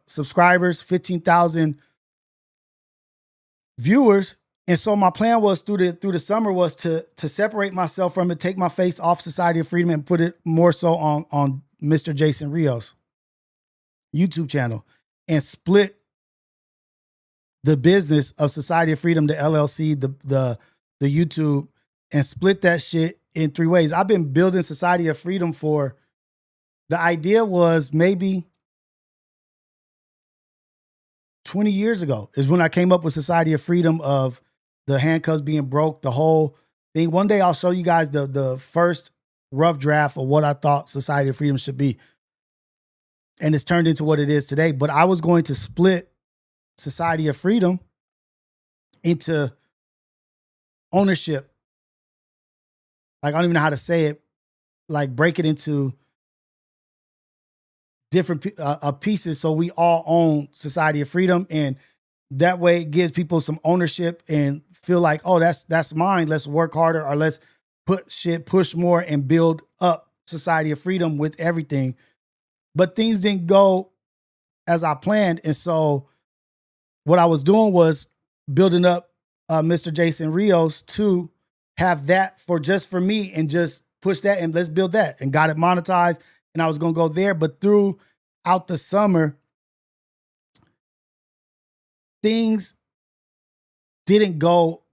subscribers, 15,000 viewers. And so my plan was through the summer was to separate myself from it, take my face off Society of Freedom and put it more so on Mr. Jason Rios YouTube channel and split the business of Society of Freedom, the LLC, the YouTube, and split that shit in 3 ways. I've been building Society of Freedom the idea was maybe 20 years ago is when I came up with Society of Freedom of the handcuffs being broke, the whole thing. One day I'll show you guys the first rough draft of what I thought Society of Freedom should be. And it's turned into what it is today. But I was going to split Society of Freedom into ownership. Like, I don't even know how to say it. Like, break it into different pieces so we all own Society of Freedom. And that way it gives people some ownership and feel like, oh, that's mine. Let's work harder or let's push more and build up Society of Freedom with everything. But things didn't go as I planned. And so what I was doing was building up Mr. Jason Rios to have that for me and just push that and let's build that and got it monetized. And I was going to go there. But throughout the summer, things didn't go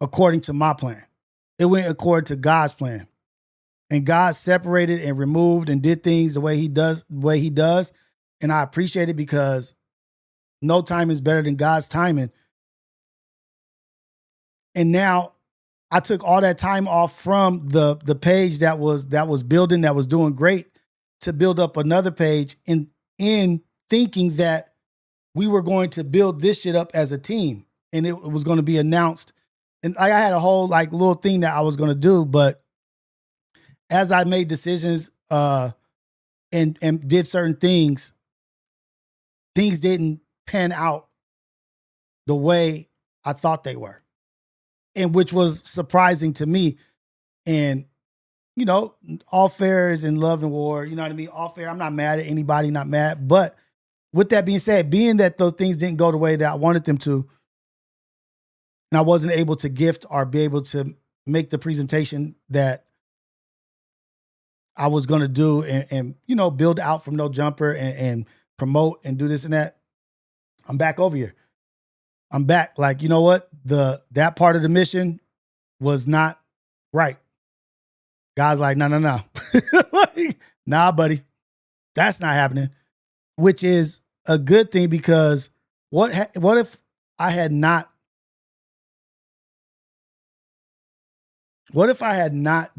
according to my plan. It went according to God's plan. And God separated and removed and did things the way he does. And I appreciate it because no time is better than God's timing. And now I took all that time off from the page that was building, that was doing great, to build up another page in thinking that we were going to build this shit up as a team and it was going to be announced. And I had a whole like little thing that I was going to do, but as I made decisions and did certain things didn't pan out the way I thought they were, and which was surprising to me. And, you know, all fair is in love and war. You know what I mean? All fair. I'm not mad at anybody, not mad. But with that being said, being that those things didn't go the way that I wanted them to, and I wasn't able to gift or be able to make the presentation that I was going to do and, you know, build out from no jumper and promote and do this and that, I'm back over here. I'm back. Like, you know what? That part of the mission was not right. God's like, no. Nah, buddy. That's not happening. Which is a good thing, because what if I had not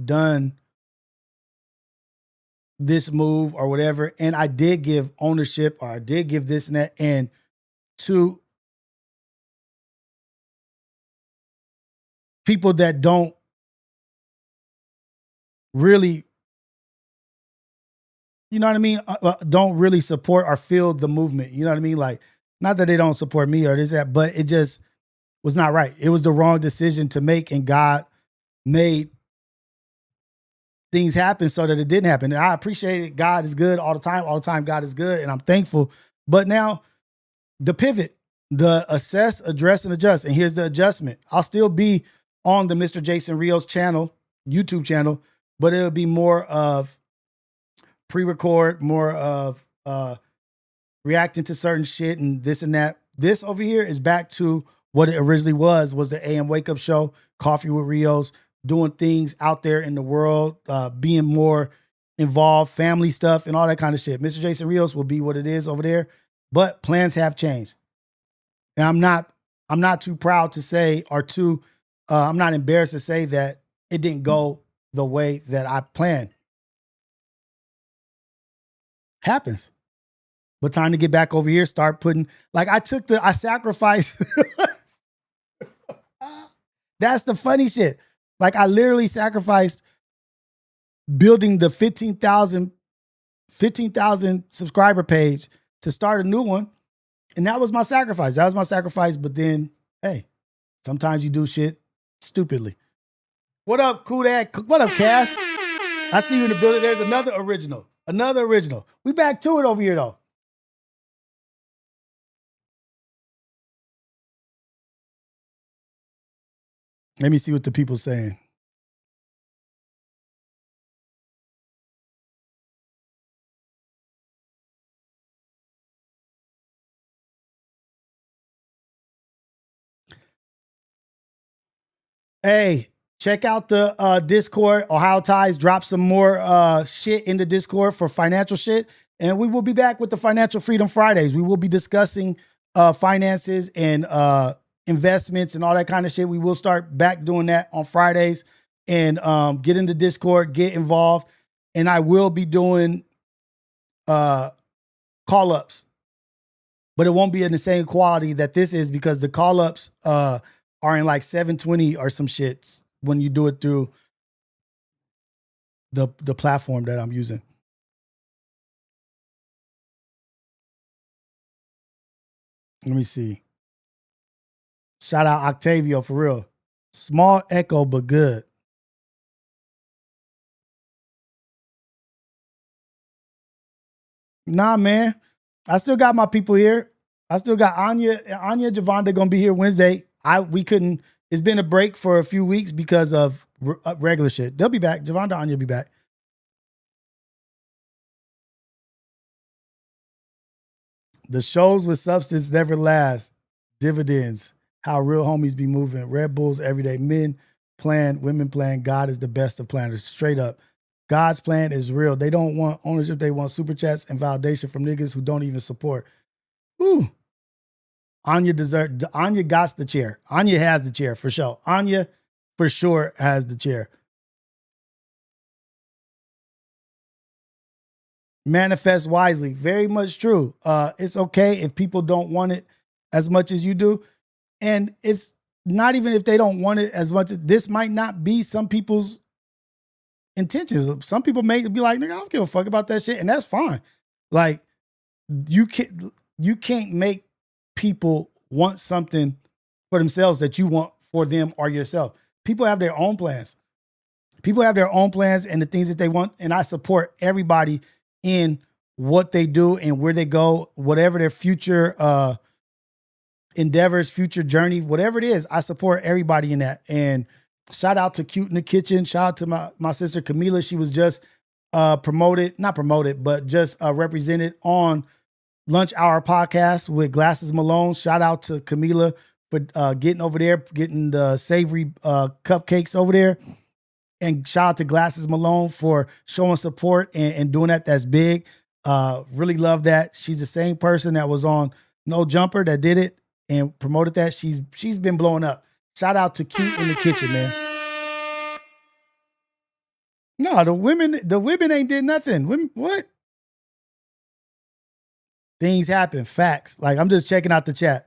done this move or whatever, and I did give ownership or I did give this and that, and to people that don't really, you know what I mean, don't really support or feel the movement. You know what I mean? Like, not that they don't support me or this, that, but it just was not right. It was the wrong decision to make, and God made things happen so that it didn't happen. And I appreciate it. God is good all the time. All the time, God is good, and I'm thankful. But now, the pivot, the assess, address, and adjust. And here's the adjustment. I'll still be on the Mr. Jason Rios channel, YouTube channel, but it'll be more of pre-record, more of reacting to certain shit and this and that. This over here is back to what it originally was the AM Wake Up Show, Coffee with Rios, doing things out there in the world, being more involved, family stuff and all that kind of shit. Mr. Jason Rios will be what it is over there, but plans have changed. And I'm not too proud to say, or I'm not embarrassed to say that it didn't go the way that I planned. Happens. But time to get back over here, start putting, like I sacrificed. That's the funny shit. Like, I literally sacrificed building the 15,000 subscriber page to start a new one. And that was my sacrifice. But then, hey, sometimes you do shit stupidly. What up, Cool Dad? What up, Cash? I see you in the building. There's another original. We back to it over here, though. Let me see what the people's saying. Hey, check out the Discord. Ohio Ties dropped some more shit in the Discord for financial shit. And we will be back with the Financial Freedom Fridays. We will be discussing finances and investments and all that kind of shit. We will start back doing that on Fridays, and get into Discord, get involved. And I will be doing call-ups, but it won't be in the same quality that this is, because the call-ups are in like 720 or some shits when you do it through the platform that I'm using. Let me see. Shout out Octavio, for real. Small echo, but good. Nah, man. I still got my people here. I still got Anya Javonda gonna be here Wednesday. It's been a break for a few weeks because of regular shit. They'll be back. Javonda, Anya will be back. The shows with substance never last. Dividends. How real homies be moving. Red Bulls every day. Men plan, women plan. God is the best of planners. Straight up. God's plan is real. They don't want ownership. They want super chats and validation from niggas who don't even support. Woo. Anya got the chair. Anya has the chair for sure. Anya for sure has the chair. Manifest wisely. Very much true. It's okay if people don't want it as much as you do. And it's not even if they don't want it as much. This might not be some people's intentions. Some people may be like, nigga, I don't give a fuck about that shit. And that's fine. Like, you can't make people want something for themselves that you want for them or yourself. People have their own plans. People have their own plans and the things that they want. And I support everybody in what they do and where they go, whatever their future endeavors, future journey, whatever it is, I support everybody in that. And shout out to Cute in the Kitchen. Shout out to my sister Camila. She was just not promoted, but just represented on Lunch Hour Podcast with Glasses Malone. Shout out to Camila for getting over there, getting the savory cupcakes over there. And shout out to Glasses Malone for showing support and doing that. That's big. Really love that. She's the same person that was on No Jumper that did it and promoted that. She's been blowing up. Shout out to Cute in the Kitchen, man. No, the women ain't did nothing. Women, what? Things happen. Facts. Like, I'm just checking out the chat.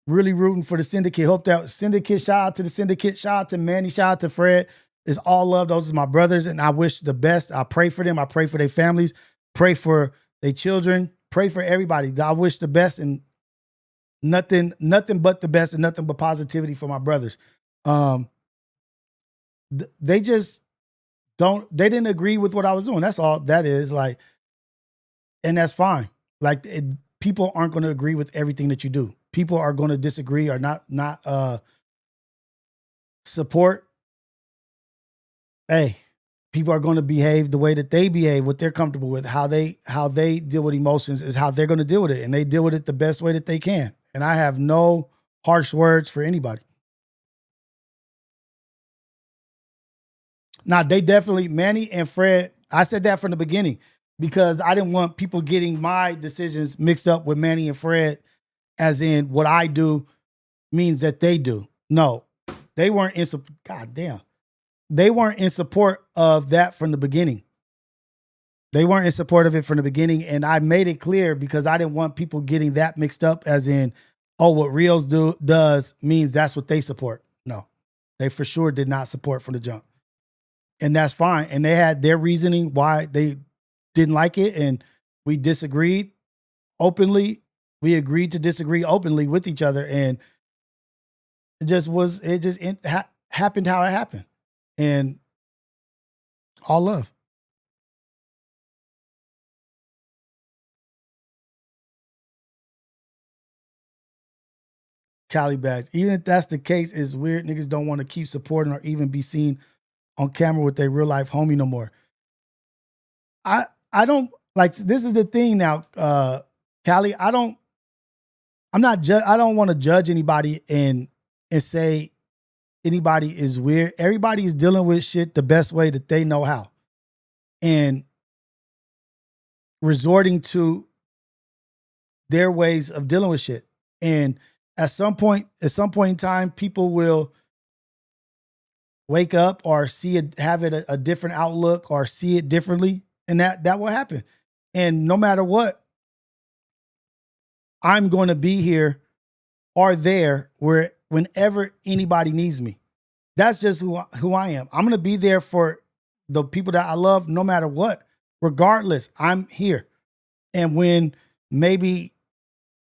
Really rooting for the syndicate. Hope that syndicate, shout out to the syndicate, shout out to Manny, shout out to Fred. It's all love. Those are my brothers, and I wish the best. I pray for them. I pray for their families. Pray for their children. Pray for everybody. I wish the best and nothing but the best and nothing but positivity for my brothers. They just they didn't agree with what I was doing. That's all that is. Like, and that's fine. Like, people aren't going to agree with everything that you do. People are going to disagree or not support. Hey, people are going to behave the way that they behave, what they're comfortable with, how they deal with emotions is how they're going to deal with it. And they deal with it the best way that they can. And I have no harsh words for anybody. Now, they definitely, Manny and Fred, I said that from the beginning because I didn't want people getting my decisions mixed up with Manny and Fred, as in what I do means that they do. No, they weren't in support. God damn. They weren't in support of that from the beginning. They weren't in support of it from the beginning. And I made it clear because I didn't want people getting that mixed up as in, oh, what Rios does means that's what they support. No, they for sure did not support from the jump. And that's fine. And they had their reasoning why they didn't like it. And we disagreed openly. We agreed to disagree openly with each other. And it happened how it happened. And all love. Cali bags. Even if that's the case, it's weird. Niggas don't want to keep supporting or even be seen on camera with their real life homie no more. I don't like, this is the thing now, Cali. I don't want to judge anybody and say anybody is weird. Everybody is dealing with shit the best way that they know how. And resorting to their ways of dealing with shit. And at some point in time, people will wake up or see it, have it a different outlook or see it differently. And that will happen. And no matter what, I'm going to be here or there whenever anybody needs me. That's just who I am. I'm going to be there for the people that I love no matter what. Regardless, I'm here. And when maybe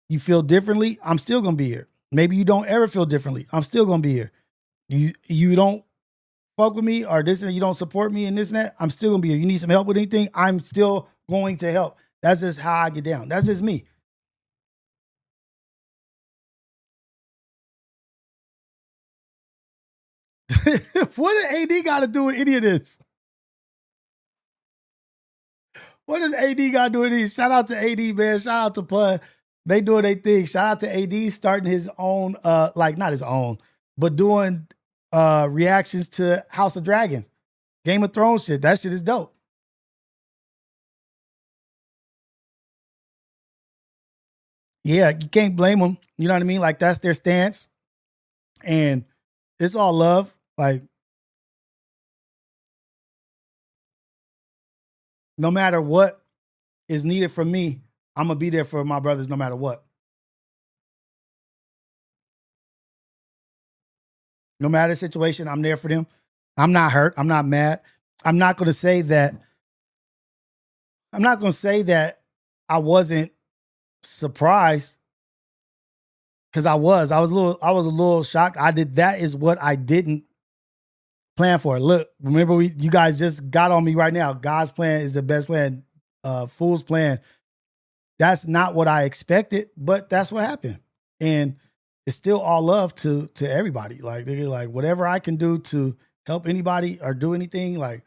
you feel differently, I'm still going to be here. Maybe you don't ever feel differently. I'm still going to be here. You don't fuck with me or this and you don't support me and this and that, I'm still going to be here. You need some help with anything, I'm still going to help. That's just how I get down. That's just me. What did AD got to do with any of this? What does AD got to do with this? Shout out to AD, man. Shout out to Pud. They doing their thing. Shout out to AD starting his own, not his own, but doing reactions to House of Dragons. Game of Thrones shit. That shit is dope. Yeah, you can't blame them. You know what I mean? Like, that's their stance. And it's all love. Like, no matter what is needed from me, I'm going to be there for my brothers no matter what. No matter the situation, I'm there for them. I'm not hurt. I'm not mad. I'm not going to say that I wasn't surprised, because I was a little shocked. That is what I didn't plan for. Look, remember you guys just got on me right now. God's plan is the best plan. Fool's plan. That's not what I expected, but that's what happened. And it's still all love to everybody. Like, they're like, whatever I can do to help anybody or do anything, like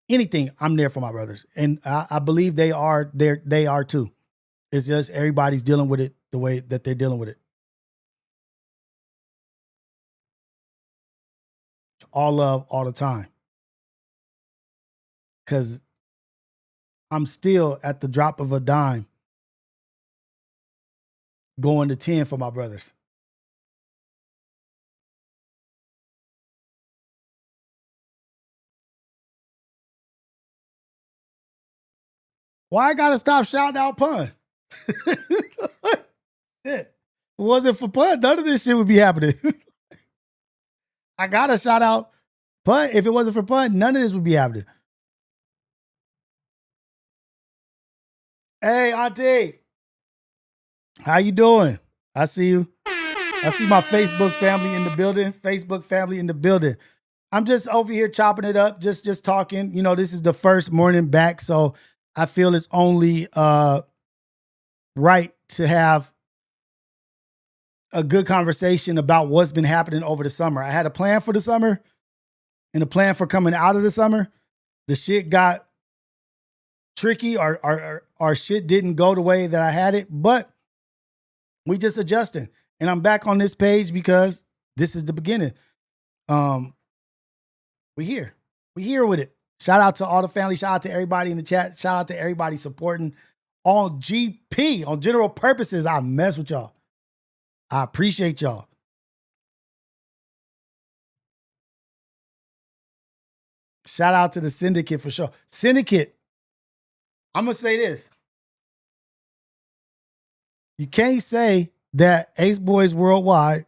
anything, I'm there for my brothers. And I believe they are there. They are too. It's just everybody's dealing with it the way that they're dealing with it. All love all the time. Because I'm still at the drop of a dime going to 10 for my brothers. Why I gotta stop shouting out Pun? Shit. If it wasn't for Pun, none of this shit would be happening. I gotta shout out Pun. If it wasn't for Pun, none of this would be happening. Hey, Auntie. How you doing? I see you. I see my Facebook family in the building. Facebook family in the building. I'm just over here chopping it up, just talking. You know, this is the first morning back, so I feel it's only right to have a good conversation about what's been happening over the summer. I had a plan for the summer and a plan for coming out of the summer. The shit got tricky, or shit didn't go the way that I had it, but we just adjusting. And I'm back on this page because this is the beginning. We here with it. Shout out to all the family. Shout out to everybody in the chat. Shout out to everybody supporting on GP, on general purposes. I mess with y'all. I appreciate y'all. Shout out to the syndicate for sure. Syndicate, I'm going to say this. You can't say that Ace Boys Worldwide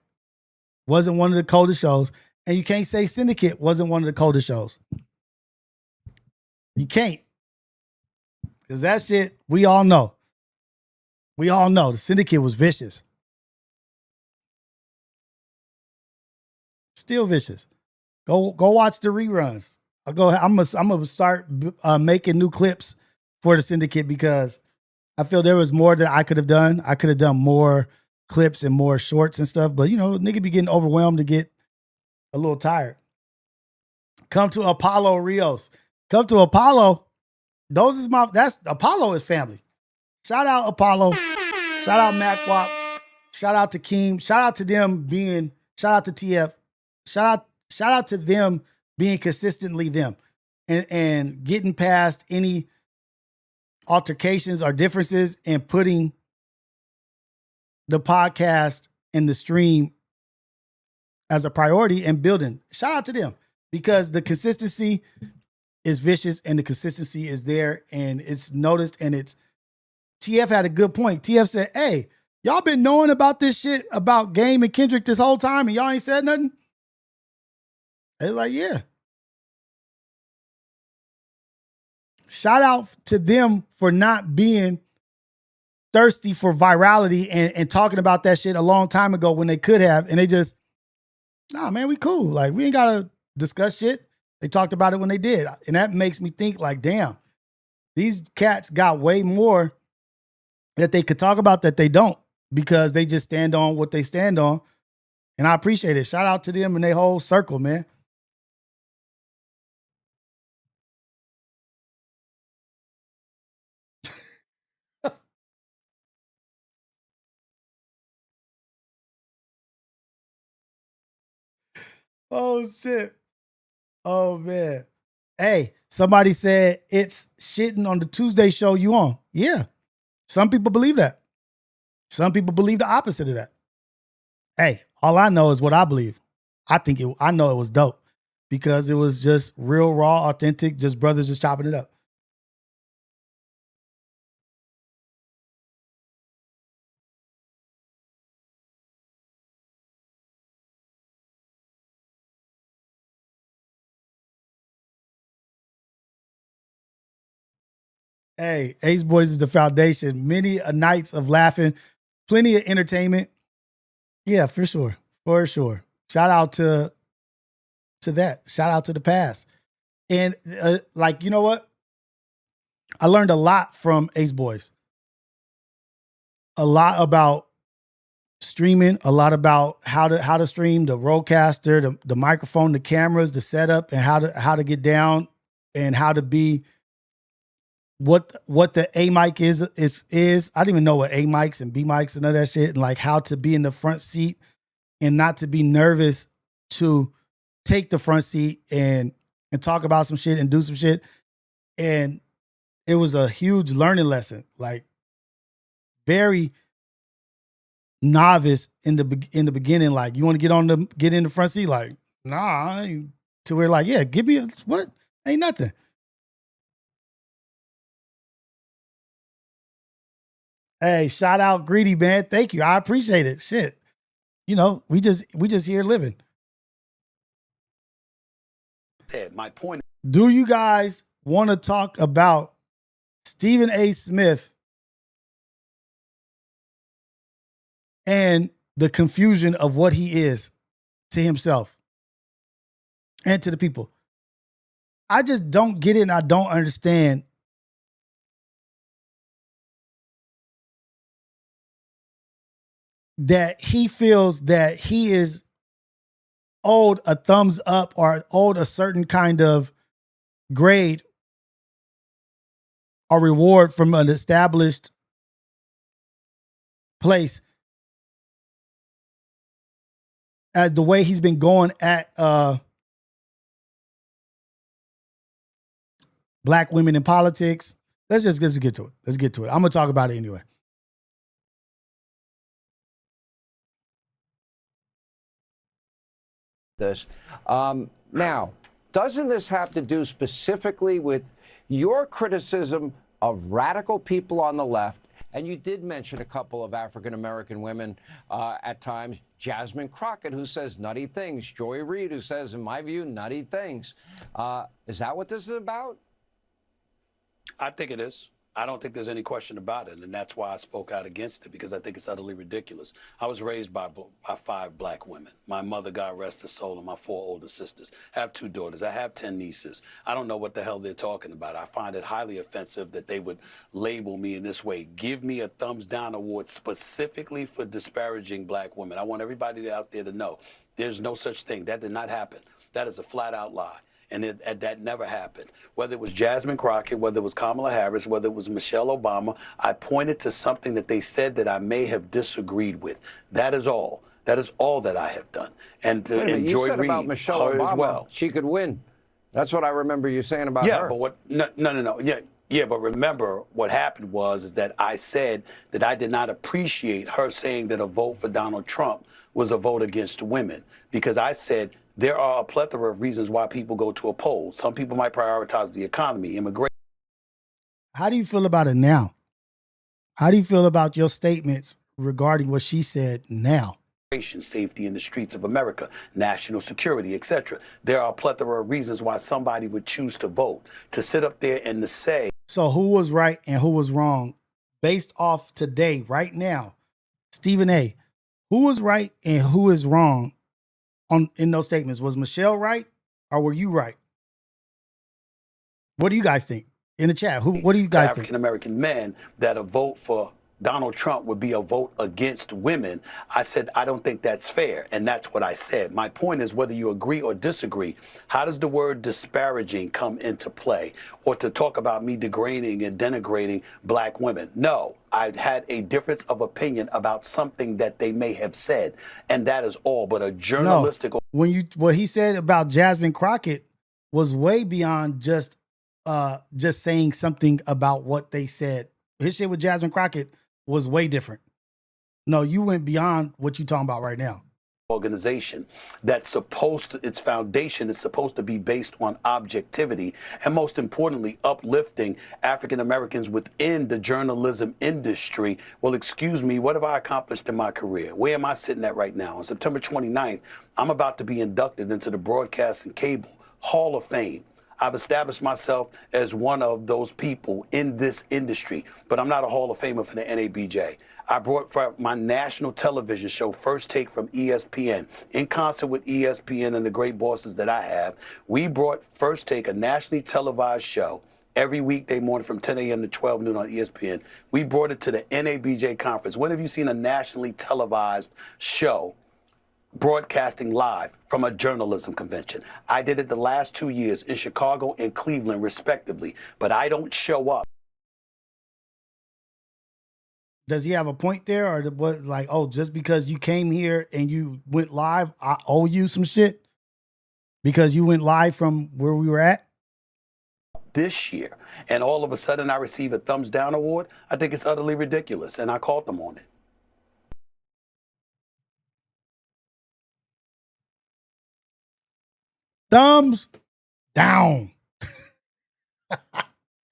wasn't one of the coldest shows, and you can't say Syndicate wasn't one of the coldest shows. You can't. Because that shit, we all know. We all know the Syndicate was vicious. Still vicious. Go watch the reruns. I'm gonna start making new clips for the Syndicate, because I feel there was more that I could have done. I could have done more clips and more shorts and stuff, but you know, nigga be getting overwhelmed to get a little tired. Come to Apollo Rios. Come to Apollo. That's Apollo is family. Shout out Apollo. Shout out MacWap. Shout out to Keem. Shout out to TF. Shout out to them being consistently them and getting past any altercations or differences and putting the podcast and the stream as a priority and building. Shout out to them, because the consistency is vicious and the consistency is there and it's noticed, and it's TF had a good point. TF said, hey, y'all been knowing about this shit about Game and Kendrick this whole time and y'all ain't said nothing? It's like, yeah. Shout out to them for not being thirsty for virality and talking about that shit a long time ago when they could have. And they just, nah, man, we cool. Like, we ain't got to discuss shit. They talked about it when they did. And that makes me think, like, damn, these cats got way more that they could talk about that they don't, because they just stand on what they stand on. And I appreciate it. Shout out to them and their whole circle, man. Oh, shit. Oh, man. Hey, somebody said it's shitting on the Tuesday show you on. Yeah. Some people believe that. Some people believe the opposite of that. Hey, all I know is what I believe. I know it was dope because it was just real, raw, authentic, just brothers just chopping it up. Hey, Ace Boys is the foundation. Many nights of laughing, plenty of entertainment. Yeah, for sure. For sure. Shout out to that. Shout out to the past. And like, you know what? I learned a lot from Ace Boys. A lot about streaming, a lot about how to stream, the roadcaster, the microphone, the cameras, the setup, and how to get down and how to be what the A mic is. I didn't even know what A mics and B mics and all that shit, and like how to be in the front seat and not to be nervous to take the front seat and talk about some shit and do some shit. And it was a huge learning lesson, like very novice in the beginning. Like, you want to get in the front seat? Like, nah, I ain't. To where like, yeah, give me what? Ain't nothing. Hey, shout out Greedy, man. Thank you. I appreciate it. Shit. You know, we just here living. My point. Do you guys want to talk about Stephen A. Smith and the confusion of what he is to himself and to the people? I just don't get it, and I don't understand that he feels that he is owed a thumbs up or owed a certain kind of grade or reward from an established place as the way he's been going at black women in politics. Let's get to it. Let's get to it. I'm gonna talk about it anyway. This. Now, doesn't this have to do specifically with your criticism of radical people on the left? And you did mention a couple of African-American women at times. Jasmine Crockett, who says nutty things. Joy Reid, who says, in my view, nutty things. Is that what this is about? I think it is. I don't think there's any question about it, and that's why I spoke out against it, because I think it's utterly ridiculous. I was raised by 5 black women. My mother, God rest her soul, and my 4 older sisters. I have 2 daughters. I have 10 nieces. I don't know what the hell they're talking about. I find it highly offensive that they would label me in this way. Give me a thumbs down award specifically for disparaging black women. I want everybody out there to know there's no such thing. That did not happen. That is a flat-out lie. And that never happened. Whether it was Jasmine Crockett, whether it was Kamala Harris, whether it was Michelle Obama, I pointed to something that they said that I may have disagreed with. That is all. That is all that I have done. And to enjoy you said Reid, about Michelle her Obama, as well. She could win. That's what I remember you saying about her. Yeah, but what? No. Yeah, but remember what happened is that I said that I did not appreciate her saying that a vote for Donald Trump was a vote against women, because I said there are a plethora of reasons why people go to a poll. Some people might prioritize the economy, immigration. How do you feel about it now? How do you feel about your statements regarding what she said now? Safety in the streets of America, national security, etc. There are a plethora of reasons why somebody would choose to vote, to sit up there and to say. So who was right and who was wrong based off today, right now? Stephen A., who was right and who is wrong in those statements? Was Michelle right or were you right? What do you guys think? In the chat, what do you guys think? African-American men that a vote for Donald Trump would be a vote against women. I said, I don't think that's fair. And that's what I said. My point is, whether you agree or disagree, how does the word disparaging come into play? Or to talk about me degrading and denigrating black women? No, I had a difference of opinion about something that they may have said. And that is all. But a journalistic... No, what he said about Jasmine Crockett was way beyond just saying something about what they said. His shit with Jasmine Crockett was way different. No, you went beyond what you're talking about right now. Organization that's supposed to, its foundation is supposed to be based on objectivity and, most importantly, uplifting African Americans within the journalism industry. Well, excuse me, what have I accomplished in my career? Where am I sitting at right now? On September 29th, I'm about to be inducted into the Broadcast and Cable Hall of Fame. I've established myself as one of those people in this industry, but I'm not a Hall of Famer for the NABJ. I brought for my national television show, First Take from ESPN, in concert with ESPN and the great bosses that I have. We brought First Take, a nationally televised show, every weekday morning from 10 a.m. to 12 noon on ESPN. We brought it to the NABJ conference. When have you seen a nationally televised show broadcasting live from a journalism convention? I did it the last 2 years in Chicago and Cleveland, respectively, but I don't show up. Does he have a point there, or what? Like, oh, just because you came here and you went live, I owe you some shit because you went live from where we were at This year, and all of a sudden I receive a thumbs down award? I think it's utterly ridiculous, and I called them on it. thumbs down.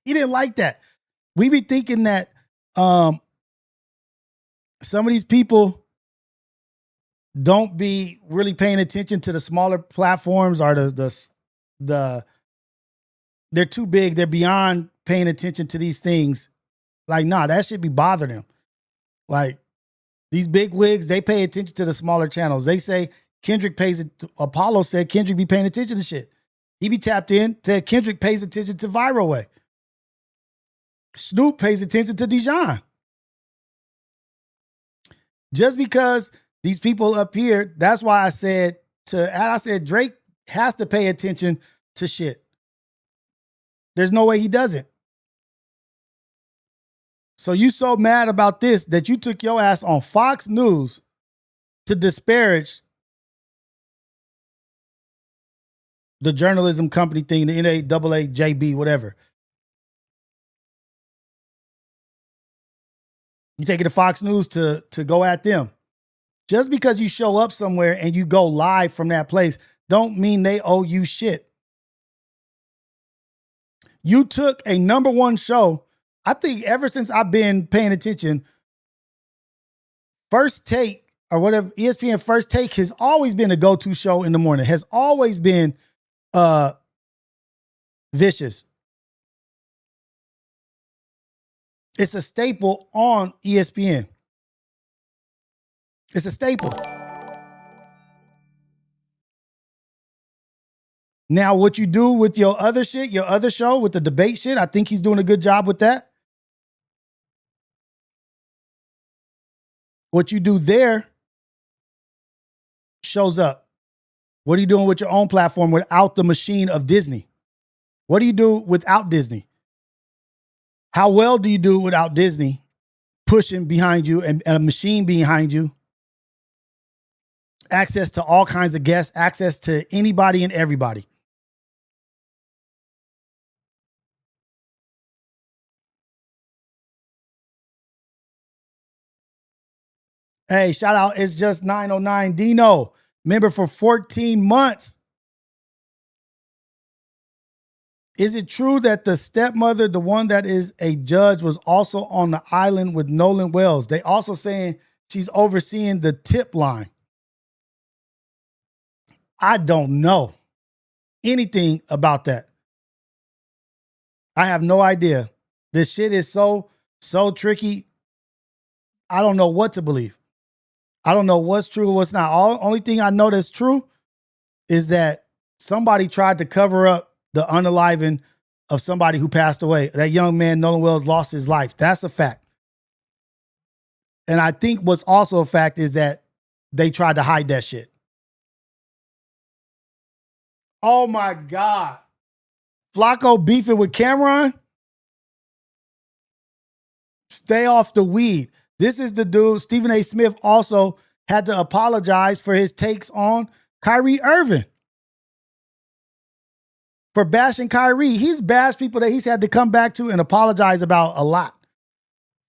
He didn't like that. We be thinking that some of these people don't be really paying attention to the smaller platforms, or the they're too big. They're beyond paying attention to these things. Like, nah, that should be bothering them. Like, these big wigs, they pay attention to the smaller channels. They say Kendrick pays it. Apollo said Kendrick be paying attention to shit. He be tapped in. Said Kendrick pays attention to Viral Way. Snoop pays attention to Dijon. Just because these people up here, that's why I said Drake has to pay attention to shit. There's no way he doesn't. So you so mad about this that you took your ass on Fox News to disparage the journalism company thing, the NAAJB, whatever. You take it to Fox News to go at them. Just because you show up somewhere and you go live from that place don't mean they owe you shit. You took a #1 show. I think ever since I've been paying attention, First Take or whatever, ESPN First Take has always been a go-to show in the morning. Has always been vicious. It's a staple on ESPN. It's a staple. Now, what you do with your other shit, your other show with the debate shit, I think he's doing a good job with that. What you do there shows up. What are you doing with your own platform without the machine of Disney? What do you do without Disney? How well do you do without Disney pushing behind you and a machine behind you? Access to all kinds of guests, access to anybody and everybody. Hey, shout out, it's just 909 Dino, member for 14 months. Is it true that the stepmother, the one that is a judge, was also on the island with Nolan Wells? They also saying she's overseeing the tip line. I don't know anything about that. I have no idea. This shit is so tricky. I don't know what to believe. I don't know what's true or what's not. Only thing I know that's true is that somebody tried to cover up the unaliving of somebody who passed away. That young man, Nolan Wells, lost his life. That's a fact. And I think what's also a fact is that they tried to hide that shit. Oh my God. Flacco beefing with Cameron? Stay off the weed. This is the dude. Stephen A. Smith also had to apologize for his takes on Kyrie Irving. For bashing Kyrie. He's bashed people that he's had to come back to and apologize about a lot.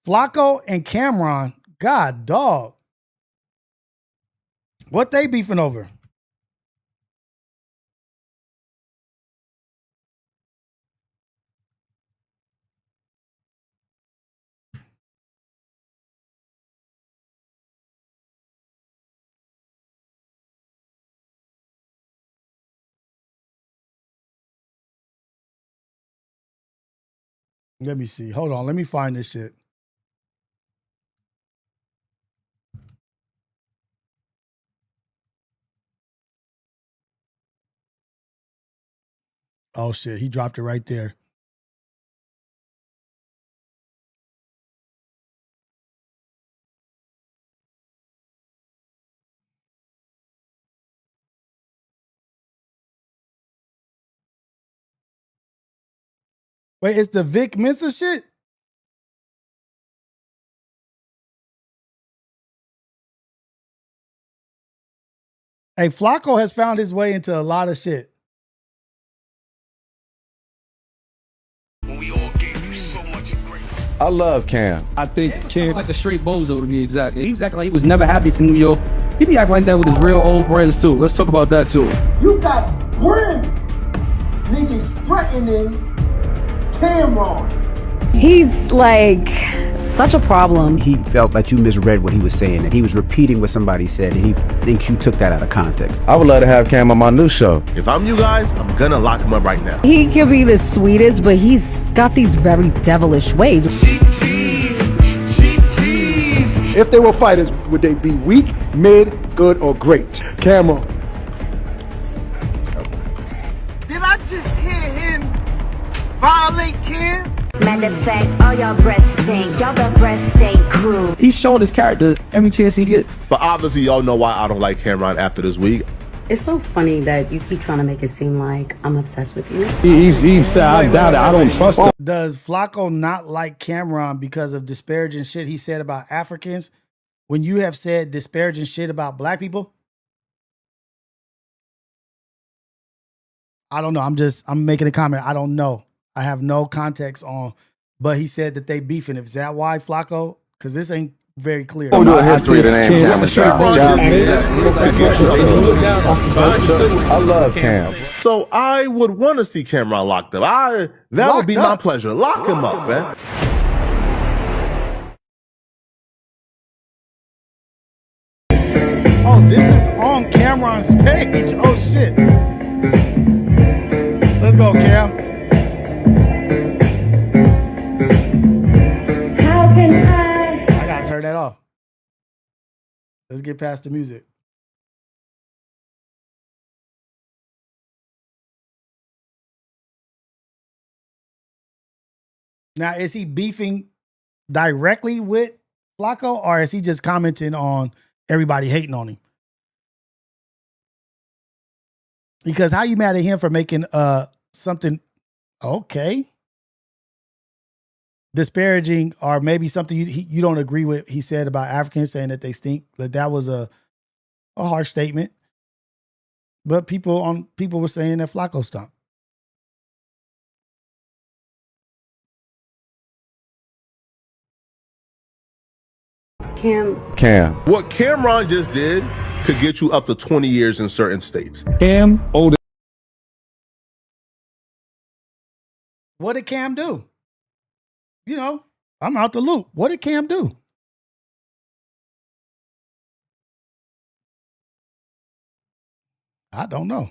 Flacco and Cameron God, dog. What they beefing over? Let me see. Hold on. Let me find this shit. Oh shit, he dropped it right there. Wait, it's the Vic Mensa shit? Hey, Flacco has found his way into a lot of shit. I love Cam. I think Cam like a straight bozo to be exact. He was acting like he was never happy for New York. He be acting like that with his real old friends too. Let's talk about that too. You got friends, niggas threatening Cameron. He's like such a problem. He felt that you misread what he was saying, and he was repeating what somebody said, and he thinks you took that out of context. I would love to have Cam on my new show. If I'm you guys, I'm gonna lock him up right now. He could be the sweetest, but he's got these very devilish ways. If they were fighters, would they be weak, mid, good, or great? Cameron. Did I just hear him violate Cam? Matter of fact, all y'all breasts stink. Y'all the breast stink crew. He's showing his character every chance he gets. But obviously, y'all know why I don't like Cameron after this week. It's so funny that you keep trying to make it seem like I'm obsessed with you. He said, I doubt it. I don't trust him. Does Flacco not like Cameron because of disparaging shit he said about Africans when you have said disparaging shit about black people? I don't know. I'm making a comment. I don't know. I have no context on, but he said that they beefing. Is that why, Flacco? Because this ain't very clear. We'll do a history of the name Cam. I love Cam. So I would want to see Cameron locked up. That would be my pleasure. Lock him up, man. Oh, this is on Cameron's page. Oh shit. Let's go, Cam. How can I gotta turn that off. Let's get past the music. Now, is he beefing directly with Flacco, or is he just commenting on everybody hating on him? Because how you mad at him for making something okay, disparaging, or maybe something you don't agree with? He said about Africans, saying that they stink. That was a harsh statement. But people were saying that Flacco stunk. Cam. What Cameron just did could get you up to 20 years in certain states. Cam, older. What did Cam do? You know, I'm out the loop. What did Cam do? I don't know.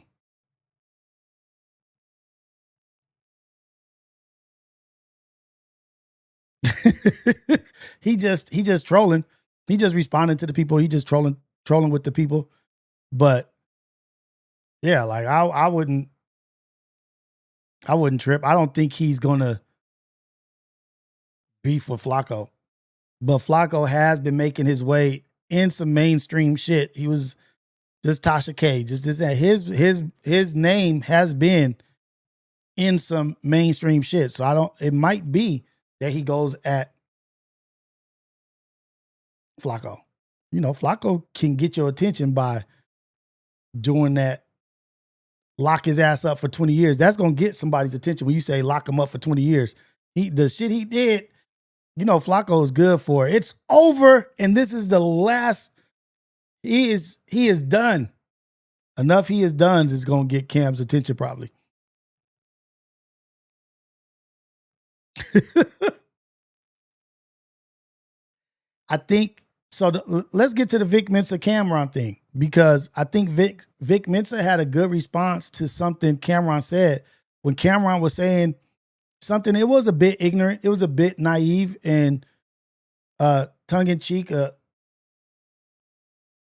he just trolling. He just responding to the people. He just trolling with the people. But yeah, like I wouldn't trip. I don't think he's gonna beef with Flacco. But Flacco has been making his way in some mainstream shit. He was just Tasha K. Just that his name has been in some mainstream shit. So it might be that he goes at Flacco. You know, Flacco can get your attention by doing that. Lock his ass up for 20 years. That's going to get somebody's attention when you say lock him up for 20 years. The shit he did You know, Flacco is good for it. It's over, and this is the last. He is done. Enough he is done is going to get Cam's attention probably. I think so. Let's get to the Vic Mensa Cameron thing, because I think Vic Mensa had a good response to something Cameron said when Cameron was saying something. It was a bit ignorant. It was a bit naive and tongue in cheek,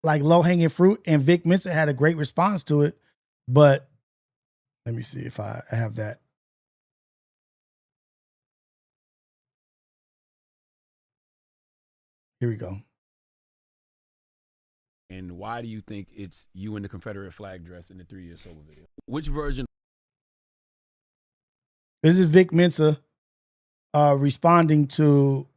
like low hanging fruit. And Vic Mensa had a great response to it. But let me see if I have that. Here we go. And why do you think it's you in the Confederate flag dress in the 3 Years Sober video? Which version? This is Vic Mensa responding to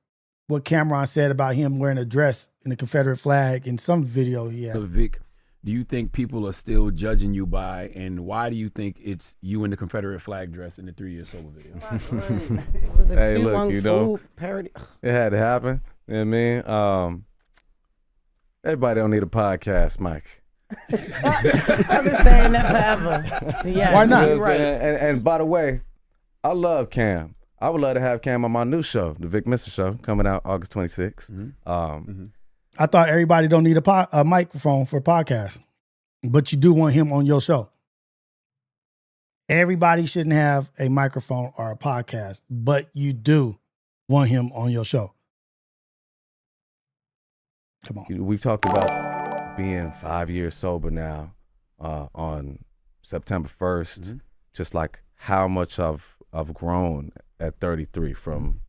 what Cameron said about him wearing a dress in the Confederate flag in some video. Yeah. So Vic, do you think people are still judging you by, and why do you think it's you in the Confederate flag dress in the 3 Years Sober video? Hey, look, you know, parody. It had to happen. You know what I mean? Everybody don't need a podcast, Mike. I've been saying that forever. Yeah, why not? You're right. And by the way, I love Cam. I would love to have Cam on my new show, the Vic Mensa Show, coming out August 26th. I thought everybody don't need a microphone for a podcast, but you do want him on your show. Everybody shouldn't have a microphone or a podcast, but you do want him on your show. Come on. We've talked about being 5 years sober now on September 1st, just like how much I've grown at 33 from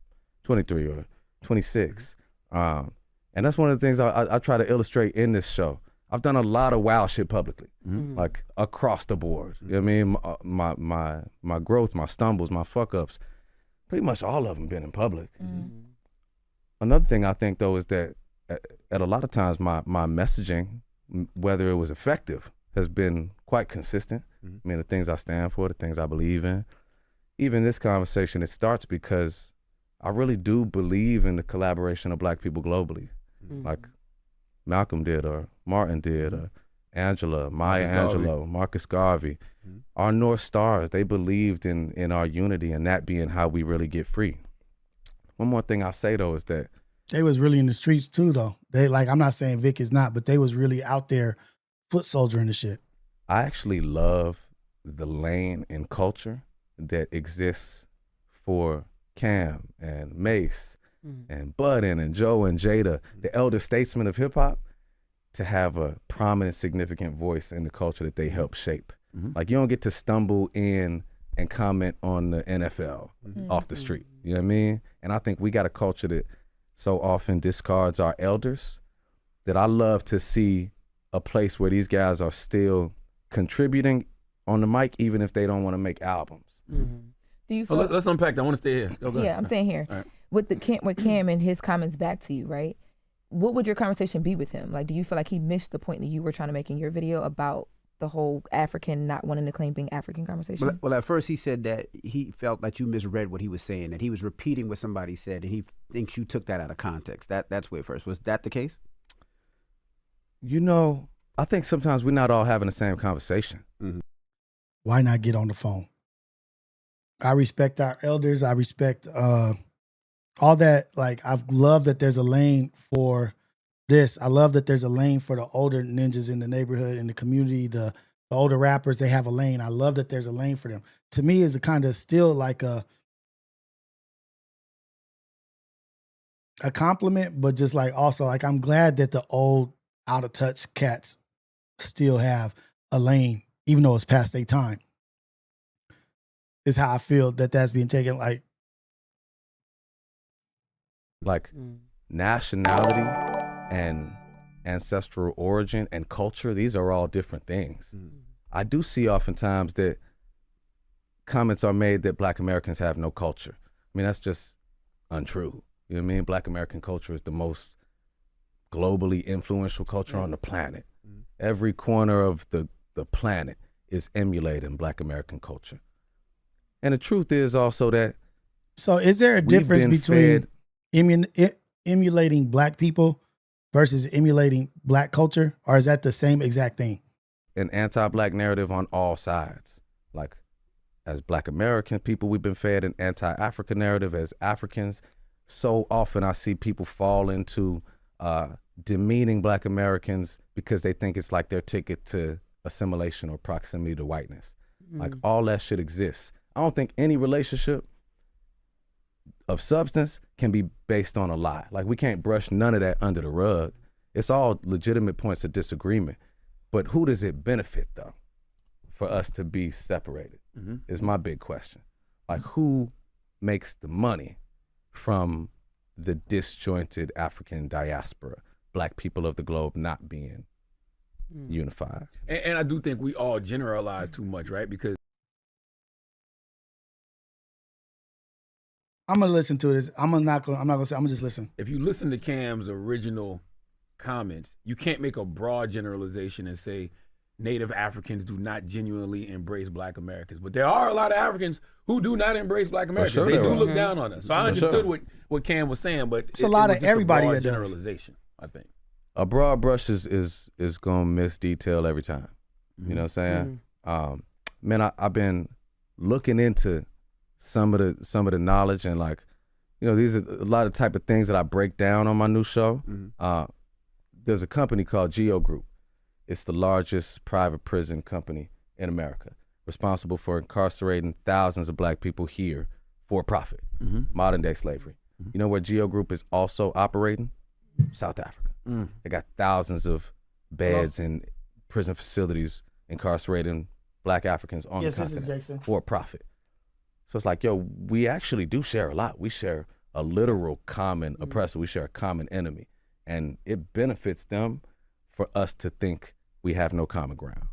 23 or 26. And that's one of the things I try to illustrate in this show. I've done a lot of wild shit publicly, like across the board. You know what I mean? My growth, my stumbles, my fuck ups, pretty much all of them been in public. Another thing I think though is that at a lot of times my messaging, whether it was effective, has been quite consistent. I mean, the things I stand for, the things I believe in. Even this conversation, it starts because I really do believe in the collaboration of Black people globally. Like Malcolm did, or Martin did, or Angela, Maya Angelou, Marcus Garvey. Our North Stars, they believed in our unity and that being how we really get free. One more thing I say though is that they was really in the streets too, though. They I'm not saying Vic is not, but they was really out there foot soldiering the shit. I actually love the lane in culture that exists for Cam and Mace and Budden and Joe and Jada, the elder statesmen of hip hop, to have a prominent, significant voice in the culture that they help shape. Like you don't get to stumble in and comment on the NFL off the street. You know what I mean? And I think we got a culture that so often discards our elders, that I love to see a place where these guys are still contributing on the mic, even if they don't want to make albums. Do you feel let's unpack that. I want to stay here. Yeah, I'm saying here. Right. With Cam and his comments back to you, right? What would your conversation be with him? Like, do you feel like he missed the point that you were trying to make in your video about the whole African not wanting to claim being African conversation? Well, at first he said that he felt like you misread what he was saying, that he was repeating what somebody said, and he thinks you took that out of context. That's where first. Was that the case? You know, I think sometimes we're not all having the same conversation. Why not get on the phone? I respect our elders. I respect all that. Like, I love that there's a lane for this. I love that there's a lane for the older ninjas in the neighborhood, in the community, the older rappers. They have a lane. I love that there's a lane for them. To me, is a kind of still like a compliment, but just like also like I'm glad that the old out of touch cats still have a lane, even though it's past their time. Is how I feel that that's being taken like nationality and ancestral origin and culture. These are all different things. I do see oftentimes that comments are made that Black Americans have no culture. I mean, that's just untrue. You know what I mean? Black American culture is the most globally influential culture on the planet. Every corner of the planet is emulating Black American culture. And the truth is also that. So is there a difference between emulating black people versus emulating black culture, or is that the same exact thing? An anti-black narrative on all sides. Like, as black American people, we've been fed an anti-African narrative. As Africans, so often I see people fall into demeaning black Americans because they think it's like their ticket to assimilation or proximity to whiteness. Like, all that shit exists. I don't think any relationship of substance can be based on a lie. Like, we can't brush none of that under the rug. It's all legitimate points of disagreement. But who does it benefit, though, for us to be separated is my big question. Like, who makes the money from the disjointed African diaspora, black people of the globe not being unified? And I do think we all generalize too much, right? Because I'm gonna listen to this. I'm not gonna say. I'm gonna just listen. if you listen to Cam's original comments, you can't make a broad generalization and say Native Africans do not genuinely embrace black Americans. But there are a lot of Africans who do not embrace black Americans. sure they there do are. look down on us. So I For understood sure. what Cam was saying, but It's a lot was of just everybody broad that does. generalization, I think. A broad brush is gonna miss detail every time. You know what I'm saying? Man, I've been looking into some of the knowledge, and like, you know, these are a lot of type of things that I break down on my new show. There's a company called Geo Group. It's the largest private prison company in America, responsible for incarcerating thousands of black people here for profit, modern day slavery. You know where Geo Group is also operating? South Africa. They got thousands of beds in prison facilities incarcerating black Africans on Yes, the this is continent Jason. for profit. So it's like, yo, we actually do share a lot. We share a literal common oppressor. We share a common enemy. And it benefits them for us to think we have no common ground.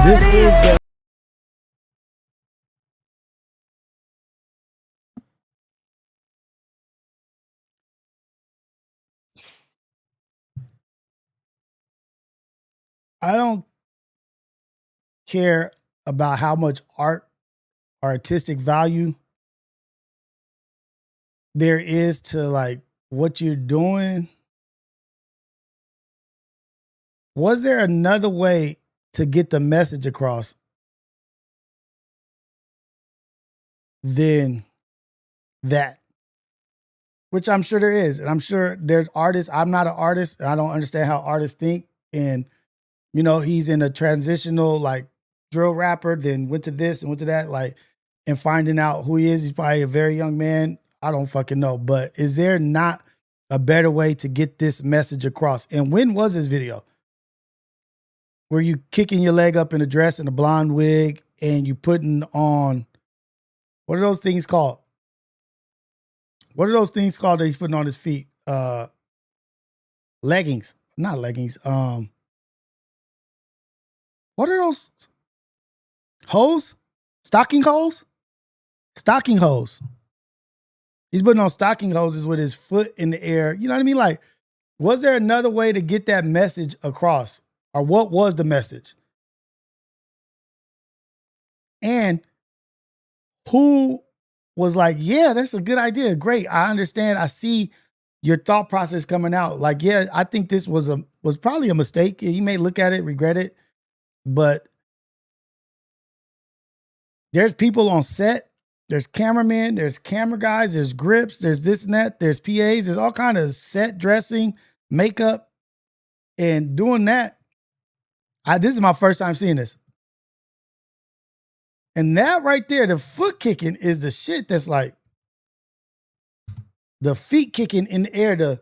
This is the I don't care about how much art or artistic value there is to like what you're doing. Was there another way to get the message across than that? Which I'm sure there is. And I'm sure there's artists. I'm not an artist. And I don't understand how artists think. And, you know, he's in a transitional like drill rapper, then went to this and went to that, like, and finding out who he is. He's probably a very young man. I don't fucking know. But is there not a better way to get this message across? And when was this video? Were you kicking your leg up in a dress and a blonde wig and you putting on, what are those things called? What are those things called that he's putting on his feet? Leggings. Not leggings. What are those? Hose? Stocking hose? Stocking hose. He's putting on stocking hoses with his foot in the air. You know what I mean? Like, was there another way to get that message across? Or what was the message? And who was like, yeah, that's a good idea. Great. I understand. I see your thought process coming out. Like, yeah, I think this was probably a mistake. You may look at it, regret it, but there's people on set There's cameramen, there's camera guys, there's grips, there's this and that, there's PAs, there's all kind of set dressing, makeup, and doing that. This is my first time seeing this. And that right there, the foot kicking is the shit that's like the feet kicking in the air.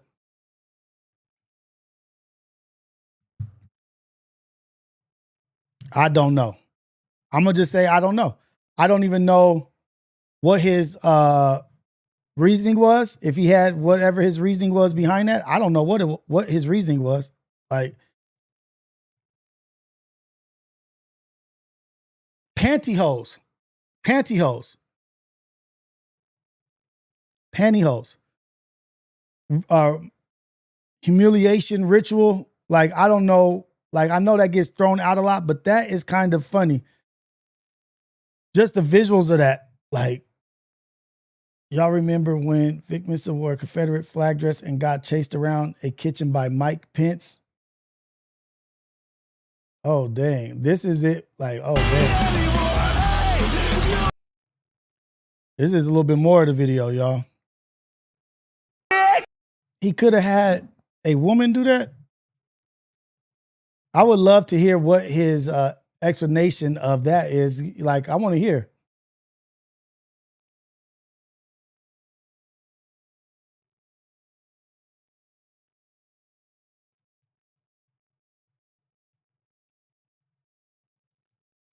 I don't know. I'm going to just say I don't know. I don't even know what his reasoning was. If he had whatever his reasoning was behind that, I don't know what his reasoning was. Like, pantyhose. Humiliation ritual. Like, I don't know. Like, I know that gets thrown out a lot, but that is kind of funny. Just the visuals of that. Like, y'all remember when Vic Mensa wore a Confederate flag dress and got chased around a kitchen by Mike Pence? Oh, dang. This is it. Like, oh, dang. This is a little bit more of the video, y'all. He could have had a woman do that. I would love to hear what his explanation of that is. Like, I want to hear.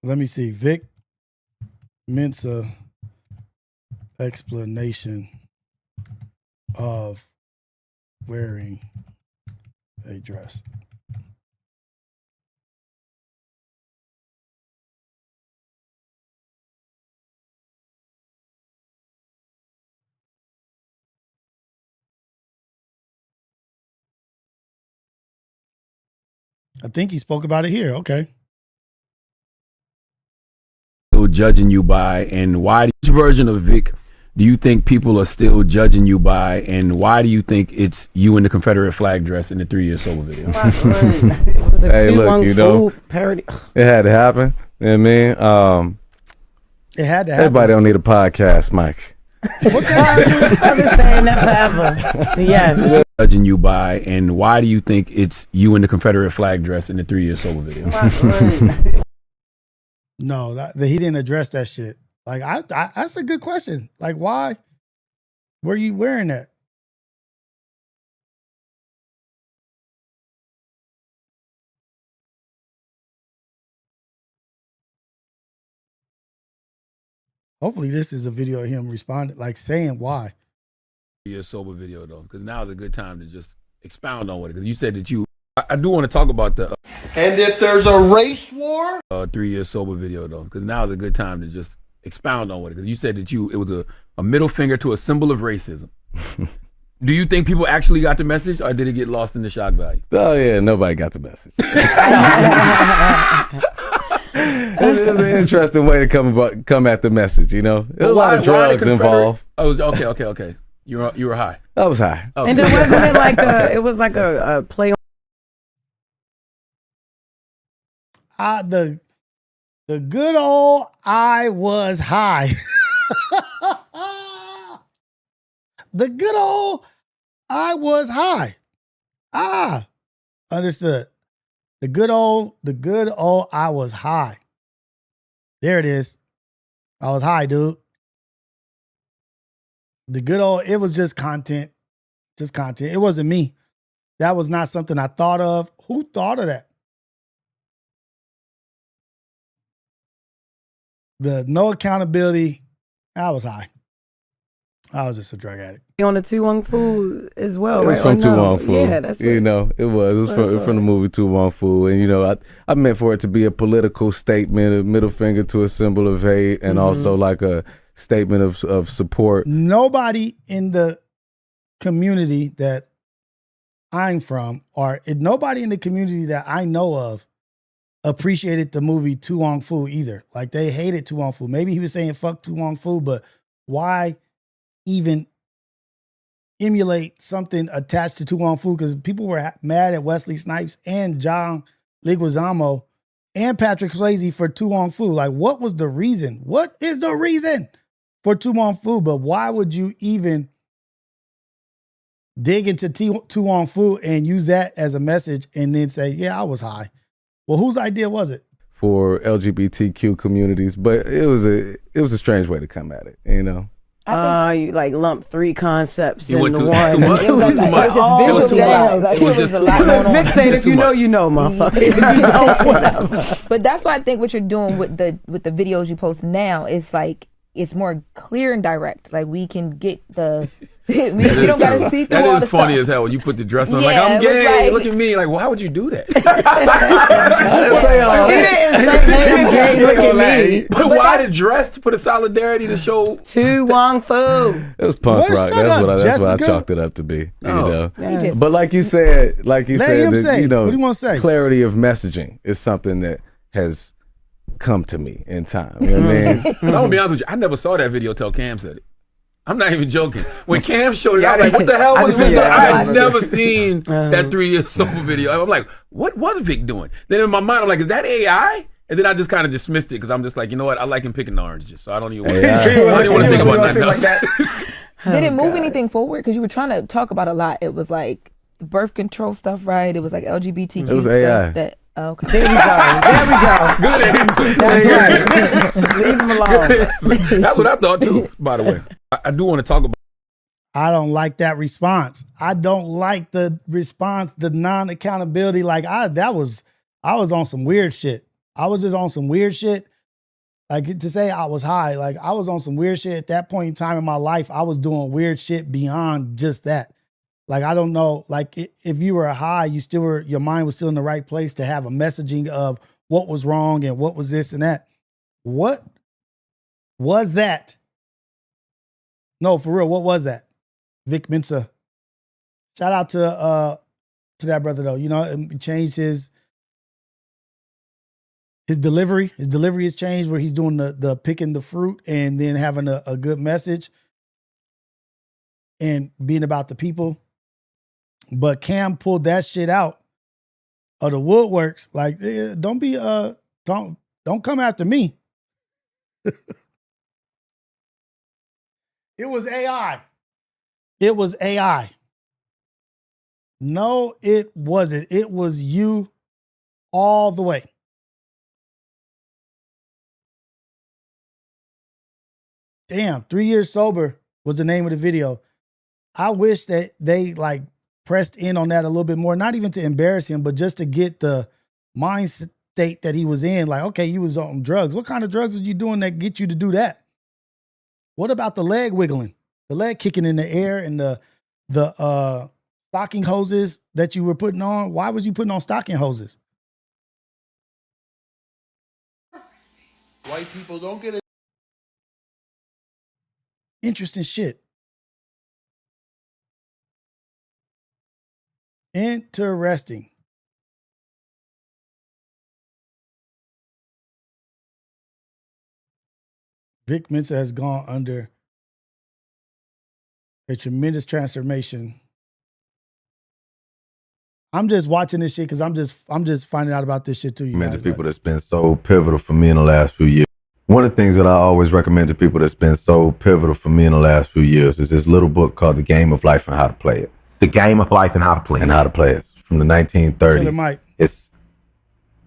Let me see. Vic Mensa explanation of wearing a dress. I think he spoke about it here. Okay. Judging you by, and why? Which version of Vic do you think people are still judging you by, and why do you think it's you in the Confederate flag dress in the 3 Years Sober video? Hey, look, you know, parody. It had to happen. You know what I mean? It had to happen. Everybody don't need a podcast, Mike. What that I've been saying that forever. Yes. Judging you by, and why do you think it's you in the Confederate flag dress in the 3 Years Sober video? No, that he didn't address that shit. Like, I that's a good question. Like, why were you wearing that? Hopefully this is a video of him responding, like saying why. 3 Years Sober video, though, because now is a good time to just expound on it. Because you said that you, I do want to talk about the And if there's a race war? 3 Years Sober video, though, because now is a good time to just expound on it. Because you said that it was a middle finger to a symbol of racism. Do you think people actually got the message, or did it get lost in the shock value? Oh, yeah, nobody got the message. It's an interesting way to come at the message, you know? There's a lot of drugs involved. Oh, okay. You were high. I was high. Okay. And then wasn't it like it was like a play on The good old I was high. The good old I was high. Understood. The good old I was high. There it is. I was high, dude. The good old, it was just content. Just content. It wasn't me. That was not something I thought of. Who thought of that? The no accountability. I was high. I was just a drug addict. on the Tu Wong Fu as well, It was right? from Or Tu no? Wong Fu. Yeah, that's you what, know, it was from the movie Tu Wong Fu, and you know, I meant for it to be a political statement, a middle finger to a symbol of hate, and also like a statement of support. Nobody in the community that I'm from, or nobody in the community that I know of, appreciated the movie Tu Wong Fu either. Like, they hated Tu Wong Fu. Maybe he was saying fuck Tu Wong Fu, but why even emulate something attached to Tu Wong Fu? Because people were mad at Wesley Snipes and John Leguizamo and Patrick Swayze for Tu Wong Fu. Like, what was the reason? What is the reason for Tu Wong Fu, but why would you even dig into Tu Wong Fu and use that as a message and then say, yeah, I was high? Well, whose idea was it? For LGBTQ communities, but it was a strange way to come at it, you know. You like lump 3 concepts You went into too one. much. It was just visual. Vic said, if you know, you know, motherfucker. If you know, whatever. But that's why I think what you're doing with the videos you post now is like it's more clear and direct. Like we can get the you don't gotta see through all That the is funny stuff. as hell when you put the dress on. Yeah, Like, I'm it was gay. like- Look at me. Like, why would you do that? Look at me. But why the dress to put a solidarity to show Tu Wong Fu? It was punk rock. That's what I chalked it up to be. You know? But like you said, Let him say. you know, What do you want to say? clarity of messaging is something that has come to me in time. You know what I mean? I'm gonna be honest with you. I never saw that video till Cam said it. I'm not even joking. When Cam showed it, I was like, what the hell was this? I had never seen that 3 years sober video. I'm like, what was Vic doing? Then in my mind, I'm like, is that AI? And then I just kind of dismissed it because I'm just like, you know what? I like him picking the oranges, so I don't even want to think about nothing else. Did it move anything forward? Because you were trying to talk about a lot. It was like the birth control stuff, right? It was like LGBTQ It was stuff. AI. That okay. There we go. Good answer. That's right. Leave him alone. That's what I thought too, by the way. I do want to talk about. I don't like that response. I don't like the response, the non-accountability. Like I was on some weird shit. I was just on some weird shit. Like to say I was high, like I was on some weird shit at that point in time in my life. I was doing weird shit beyond just that. Like, I don't know, like if you were high, your mind was still in the right place to have a messaging of what was wrong and what was this and that. What was that? No, for real, what was that? Vic Mensa. Shout out to that brother though. You know, it changed his delivery. His delivery has changed where he's doing the picking the fruit and then having a good message and being about the people. But Cam pulled that shit out of the woodworks. Like, don't come after me. It was AI. It was AI. No, it wasn't. It was you all the way. Damn, 3 years sober was the name of the video. I wish that they like pressed in on that a little bit more, not even to embarrass him, but just to get the mind state that he was in. Like, okay, you was on drugs. What kind of drugs was you doing that get you to do that? What about the leg wiggling, the leg kicking in the air and the stocking hoses that you were putting on? Why was you putting on stocking hoses? White people don't get it. Interesting shit. Interesting. Vic Mensa has gone under a tremendous transformation. I'm just watching this shit because I'm just finding out about this shit too. You guys, the people that's been so pivotal for me in the last few years. One of the things that I always recommend to people that's been so pivotal for me in the last few years is this little book called The Game of Life and How to Play It. The Game of Life and How to Play It. And How to Play It. It's from the 1930s. It's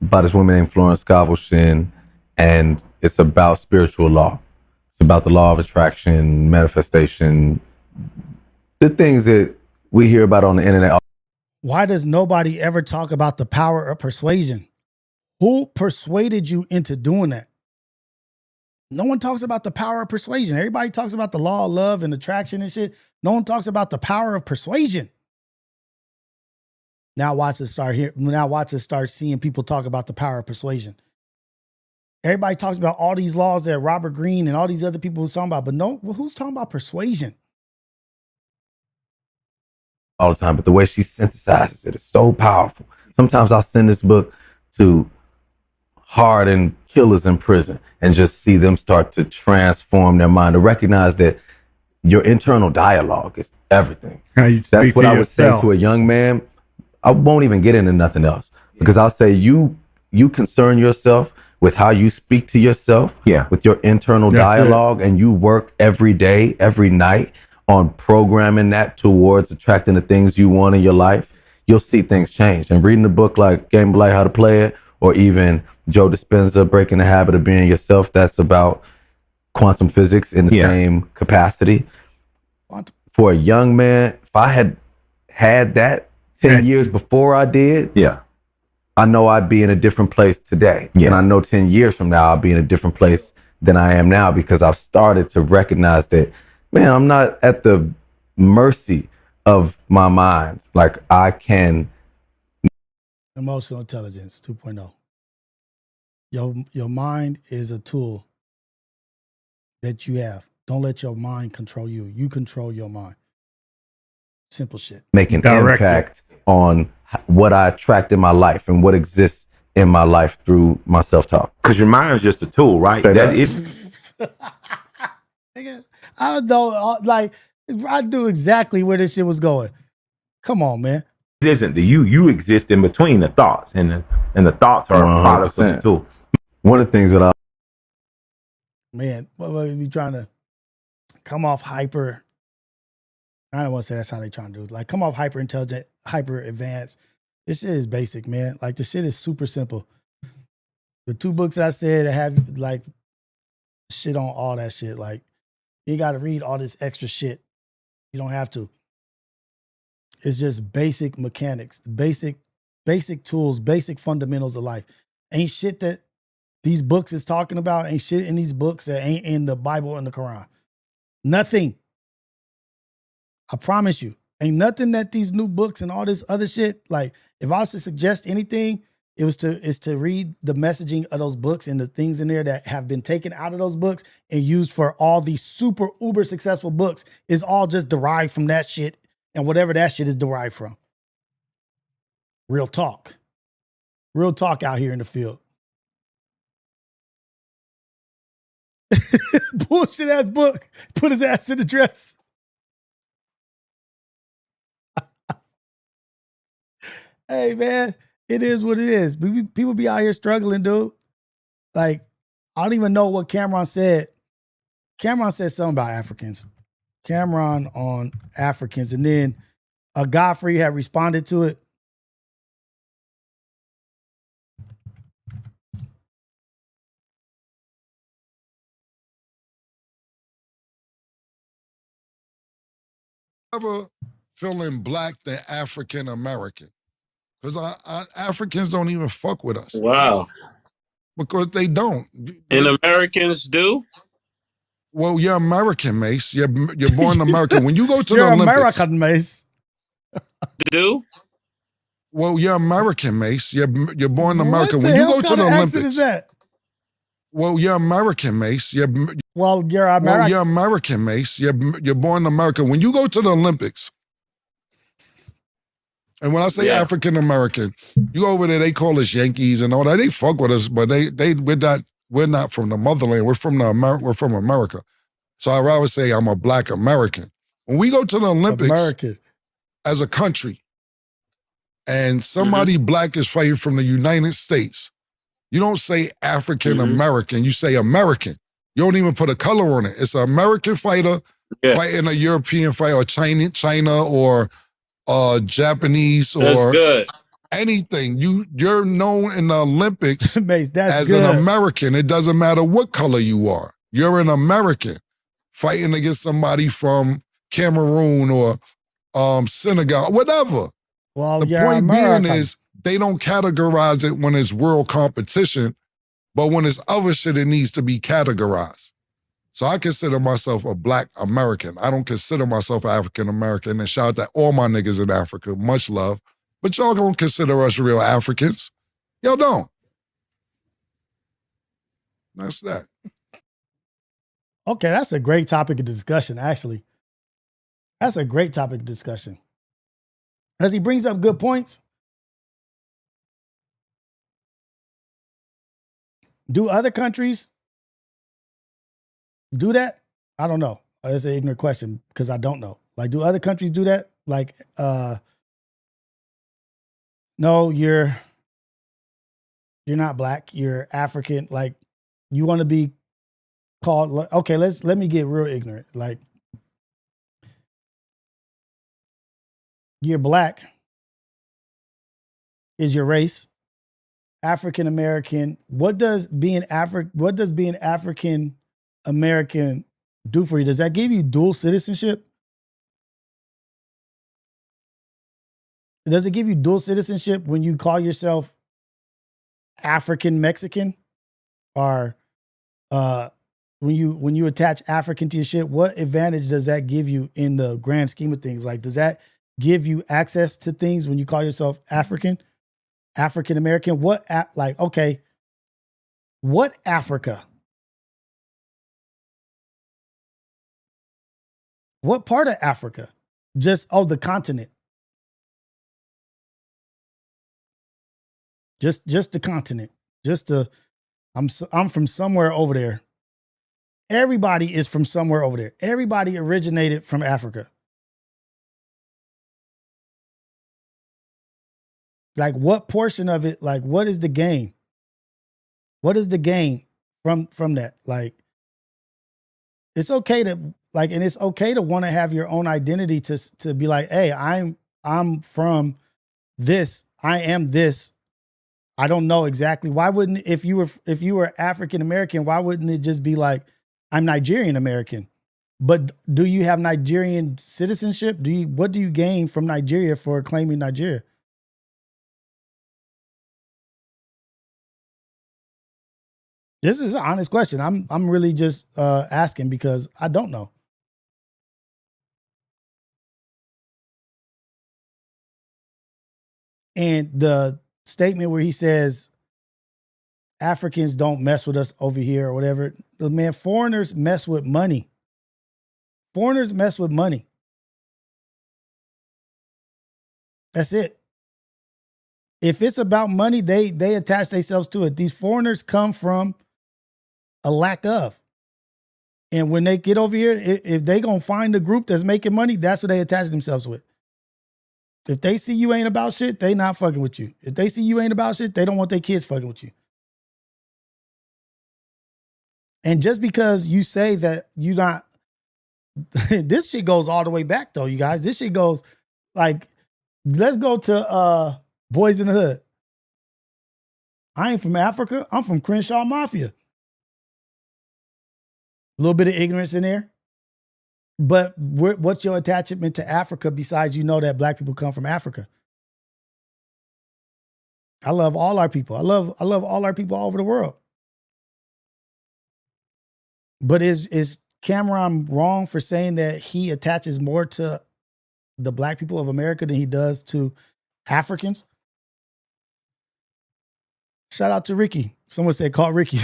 about this woman named Florence Scovel Shinn, and it's about spiritual law. It's about the law of attraction, manifestation, the things that we hear about on the internet. Why does nobody ever talk about the power of persuasion? Who persuaded you into doing that? No one talks about the power of persuasion. Everybody talks about the law of love and attraction and shit. No one talks about the power of persuasion. Now watch us start seeing people talk about the power of persuasion. Everybody talks about all these laws that Robert Greene and all these other people was talking about, but no, who's talking about persuasion? All the time, but the way she synthesizes it is so powerful. Sometimes I'll send this book to hardened killers in prison and just see them start to transform their mind, to recognize that your internal dialogue is everything. That's what I would say to a young man. I won't even get into nothing else because I'll say you concern yourself with how you speak to yourself, with your internal dialogue, and you work every day, every night on programming that towards attracting the things you want in your life, you'll see things change. And reading a book like Game of Life, How to Play It, or even Joe Dispenza, Breaking the Habit of Being Yourself, that's about quantum physics in the same capacity. For a young man, if I had that 10 years before I did, I know I'd be in a different place today. And I know 10 years from now, I'll be in a different place than I am now, because I've started to recognize that, man, I'm not at the mercy of my mind. Like, I can. Emotional intelligence 2.0. Your mind is a tool that you have. Don't let your mind control you. You control your mind. Simple shit. Make an impact on what I attract in my life and what exists in my life through my self-talk. Because your mind is just a tool, right? That is. I don't like, I knew exactly where this shit was going. Come on, man. It isn't the you exist in between the thoughts, and the thoughts are a product of the tool. One of the things that Man, what you trying to come off hyper? I don't want to say that's how they trying to do it. Like, come off hyper intelligent, hyper advanced. This shit is basic, man. Like, the shit is super simple. The 2 books I said have like shit on all that shit. Like, you got to read all this extra shit. You don't have to. It's just basic mechanics, basic tools, basic fundamentals of life. Ain't shit that these books is talking about, ain't shit in these books that ain't in the Bible and the Quran. Nothing. I promise you. Ain't nothing that these new books and all this other shit, like, if I was to suggest anything, it's to read the messaging of those books and the things in there that have been taken out of those books and used for all these super uber successful books is all just derived from that shit and whatever that shit is derived from. Real talk. Real talk out here in the field. Bullshit ass book. Put his ass in the dress. Hey, man, it is what it is. People be out here struggling, dude. Like, I don't even know what Cameron said. Cameron said something about Africans. Cameron on Africans. And then Godfrey had responded to it. Ever feeling black than African American? Because Africans don't even fuck with us. Wow. Because they don't. And Americans do? Well, you're American, Mace. You're born American. When you go to you're the Olympics, American, Mace. Do? Well, you're American, Mace. You're born American. What the When you hell go to kind the of accent Olympics, is that? well, you're American, Mace. You're American. Well, you're American, Mace. You're born American. When you go to the Olympics, and when I say African American, you go over there, they call us Yankees and all that. They fuck with us, but we're not from the motherland. We're from America. So I'd rather say I'm a black American. When we go to the Olympics as a country, and somebody black is fighting from the United States, you don't say African American, you say American. You don't even put a color on it. It's an American fighter fighting a European fighter, or China or Japanese or anything. You're known in the Olympics as an American. It doesn't matter what color you are. You're an American fighting against somebody from Cameroon or Senegal, whatever. Well, the point being is they don't categorize it when it's world competition, but when it's other shit, it needs to be categorized. So I consider myself a black American. I don't consider myself African American. And shout out to all my niggas in Africa. Much love. But y'all don't consider us real Africans. Y'all don't. That's that. Okay, that's a great topic of discussion, actually. That's a great topic of discussion. As he brings up good points. Do other countries do that? I don't know. It's an ignorant question because I don't know. Like, do other countries do that? Like, no, you're You're not black. You're African. Like, you want to be called. Okay, let me get real ignorant. Like, you're black is your race. African American. What does being African American do for you? Does that give you dual citizenship? Does it give you dual citizenship when you call yourself African Mexican? Or when you attach African to your shit, what advantage does that give you in the grand scheme of things? Like, does that give you access to things when you call yourself African American? What Africa? What part of Africa? Just the continent. Just the continent. I'm from somewhere over there. Everybody is from somewhere over there. Everybody originated from Africa. Like, what portion of it, like, what is the gain? What is the gain from that? Like, it's okay to, like, and it's okay to want to have your own identity to be like, hey, I'm from this. I am this. I don't know exactly. Why wouldn't, if you were African American, why wouldn't it just be like, I'm Nigerian American? But do you have Nigerian citizenship? What do you gain from Nigeria for claiming Nigeria? This is an honest question. I'm really just asking because I don't know. And the statement where he says Africans don't mess with us over here or whatever, man, foreigners mess with money. Foreigners mess with money. That's it. If it's about money, they attach themselves to it. These foreigners come from a lack of. And when they get over here, if they gonna find a group that's making money, that's what they attach themselves with. If they see you ain't about shit, they not fucking with you. If they see you ain't about shit, they don't want their kids fucking with you. And just because you say that you not, this shit goes all the way back though, you guys. This shit goes like, let's go to Boys in the Hood. I ain't from Africa. I'm from Crenshaw Mafia. A little bit of ignorance in there. But what's your attachment to Africa besides you know that black people come from Africa? I love all our people. I love all our people all over the world. But is Cameron wrong for saying that he attaches more to the black people of America than he does to Africans? Shout out to Ricky. Someone said call Ricky.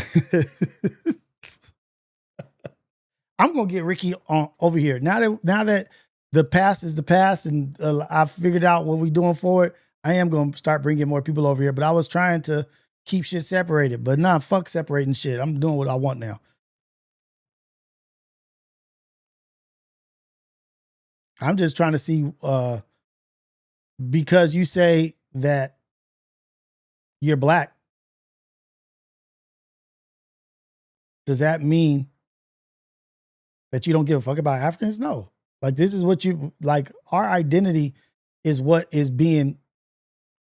I'm gonna get Ricky on over here now that the past is the past and I've figured out what we're doing for it. I am gonna start bringing more people over here. But I was trying to keep shit separated. But nah, fuck separating shit. I'm doing what I want now. I'm just trying to see because you say that you're black. Does that mean that you don't give a fuck about Africans? No. Like, this is what you, like, our identity is what is being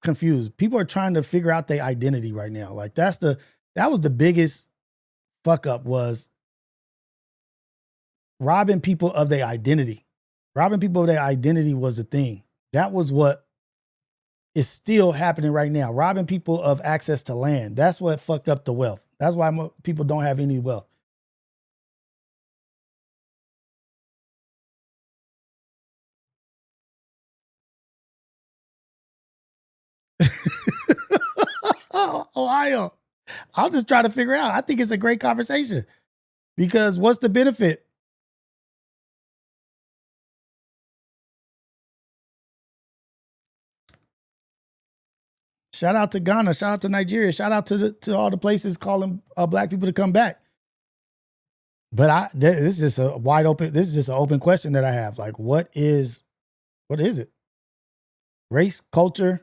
confused. People are trying to figure out their identity right now. Like, that was the biggest fuck up, was robbing people of their identity. Robbing people of their identity was the thing. That was what is still happening right now. Robbing people of access to land. That's what fucked up the wealth. That's why people don't have any wealth. Ohio. I'll just try to figure out. I think it's a great conversation because what's the benefit? Shout out to Ghana. Shout out to Nigeria. Shout out to all the places calling black people to come back. But this is just a wide open. This is just an open question that I have. Like, what is it? Race, culture.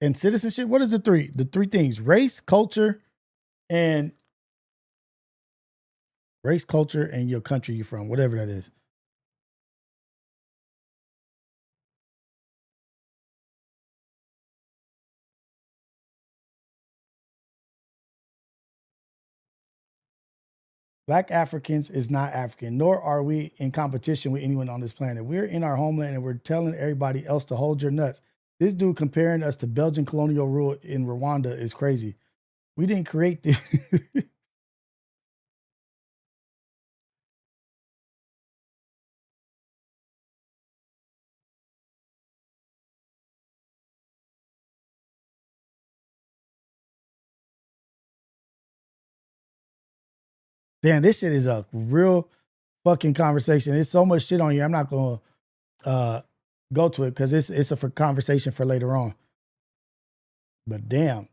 and citizenship. What is the three? The three things: race, culture, and your country you're from, whatever that is. Black Africans is not African, nor are we in competition with anyone on this planet. We're in our homeland and we're telling everybody else to hold your nuts. This dude comparing us to Belgian colonial rule in Rwanda is crazy. We didn't create this. Damn, this shit is a real fucking conversation. There's so much shit on here. I'm not going to go to it because it's a for conversation for later on. But damn.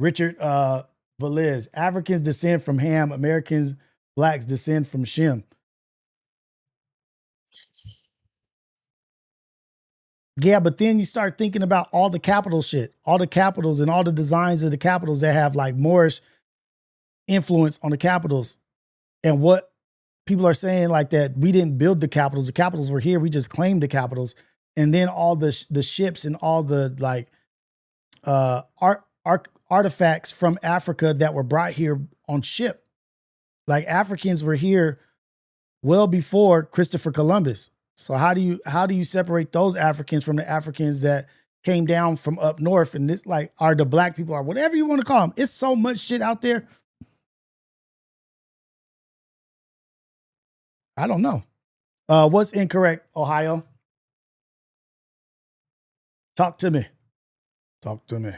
Richard Velez, Africans descend from Ham, Americans, blacks descend from Shem. Yeah, but then you start thinking about all the capital shit, all the capitals and all the designs of the capitals that have like Moorish influence on the capitals, and what people are saying like that we didn't build the capitals. The capitals were here. We just claimed the capitals. And then all the ships and all the like artifacts from Africa that were brought here on ship. Like Africans were here well before Christopher Columbus. So how do you separate those Africans from the Africans that came down from up north and this like are the black people or whatever you want to call them? It's so much shit out there. I don't know. What's incorrect, Ohio? Talk to me. Talk to me.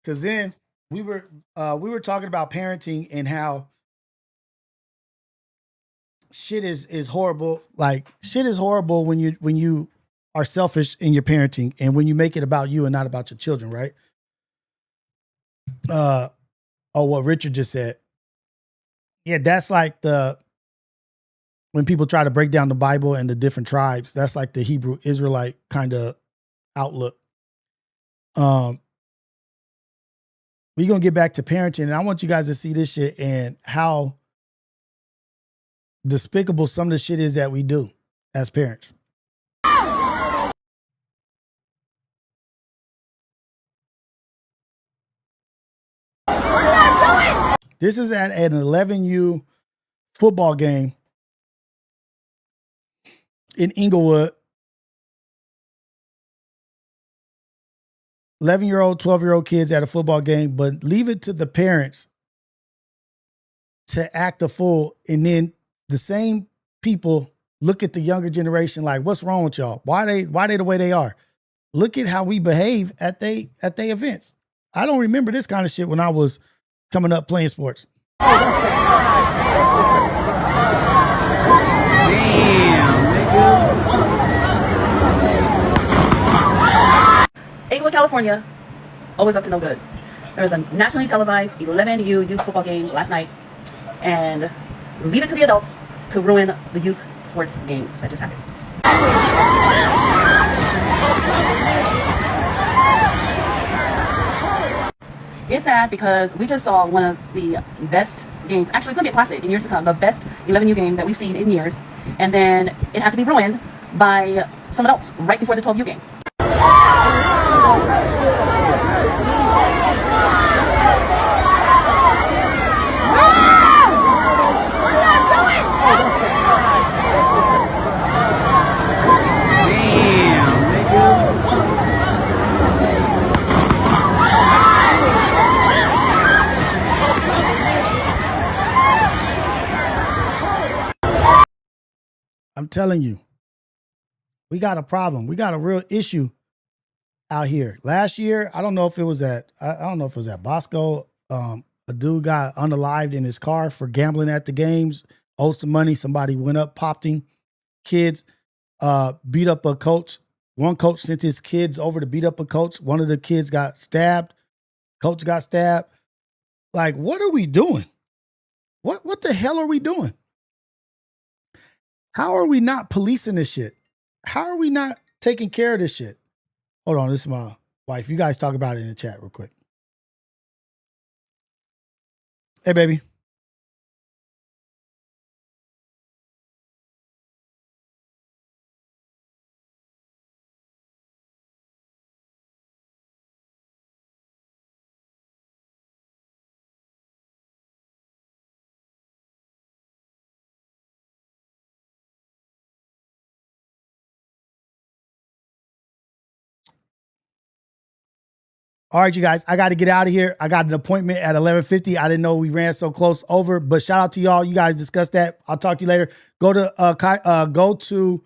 Because then we were talking about parenting and how shit is horrible. Like shit is horrible when you are selfish in your parenting and when you make it about you and not about your children, right? What Richard just said. Yeah, that's like when people try to break down the Bible and the different tribes, that's like the Hebrew Israelite kind of outlook. We're going to get back to parenting, and I want you guys to see this shit and how despicable some of the shit is that we do as parents. This is at an 11U football game in Inglewood. 11-year-old, 12-year-old kids at a football game, but leave it to the parents to act a fool. And then the same people look at the younger generation like, what's wrong with y'all? Why they the way they are? Look at how we behave at they events. I don't remember this kind of shit when I was coming up playing sports. Inglewood, California, always up to no good. There was a nationally televised 11U youth football game last night, and leave it to the adults to ruin the youth sports game that just happened. It's sad because we just saw one of the best games. Actually, it's going to be a classic in years to come. The best 11U game that we've seen in years. And then it had to be ruined by some adults right before the 12U game. I'm telling you, we got a problem. We got a real issue out here. Last year, I don't know if it was at Bosco. A dude got unalived in his car for gambling at the games, owed some money. Somebody went up, popped him. Kids beat up a coach. One coach sent his kids over to beat up a coach. One of the kids got stabbed. Coach got stabbed. Like, what are we doing? What the hell are we doing? How are we not policing this shit? How are we not taking care of this shit? Hold on, this is my wife. You guys talk about it in the chat real quick. Hey, baby. All right, you guys, I got to get out of here. I got an appointment at 11:50. I didn't know we ran so close over, but shout out to y'all. You guys discussed that. I'll talk to you later. Go to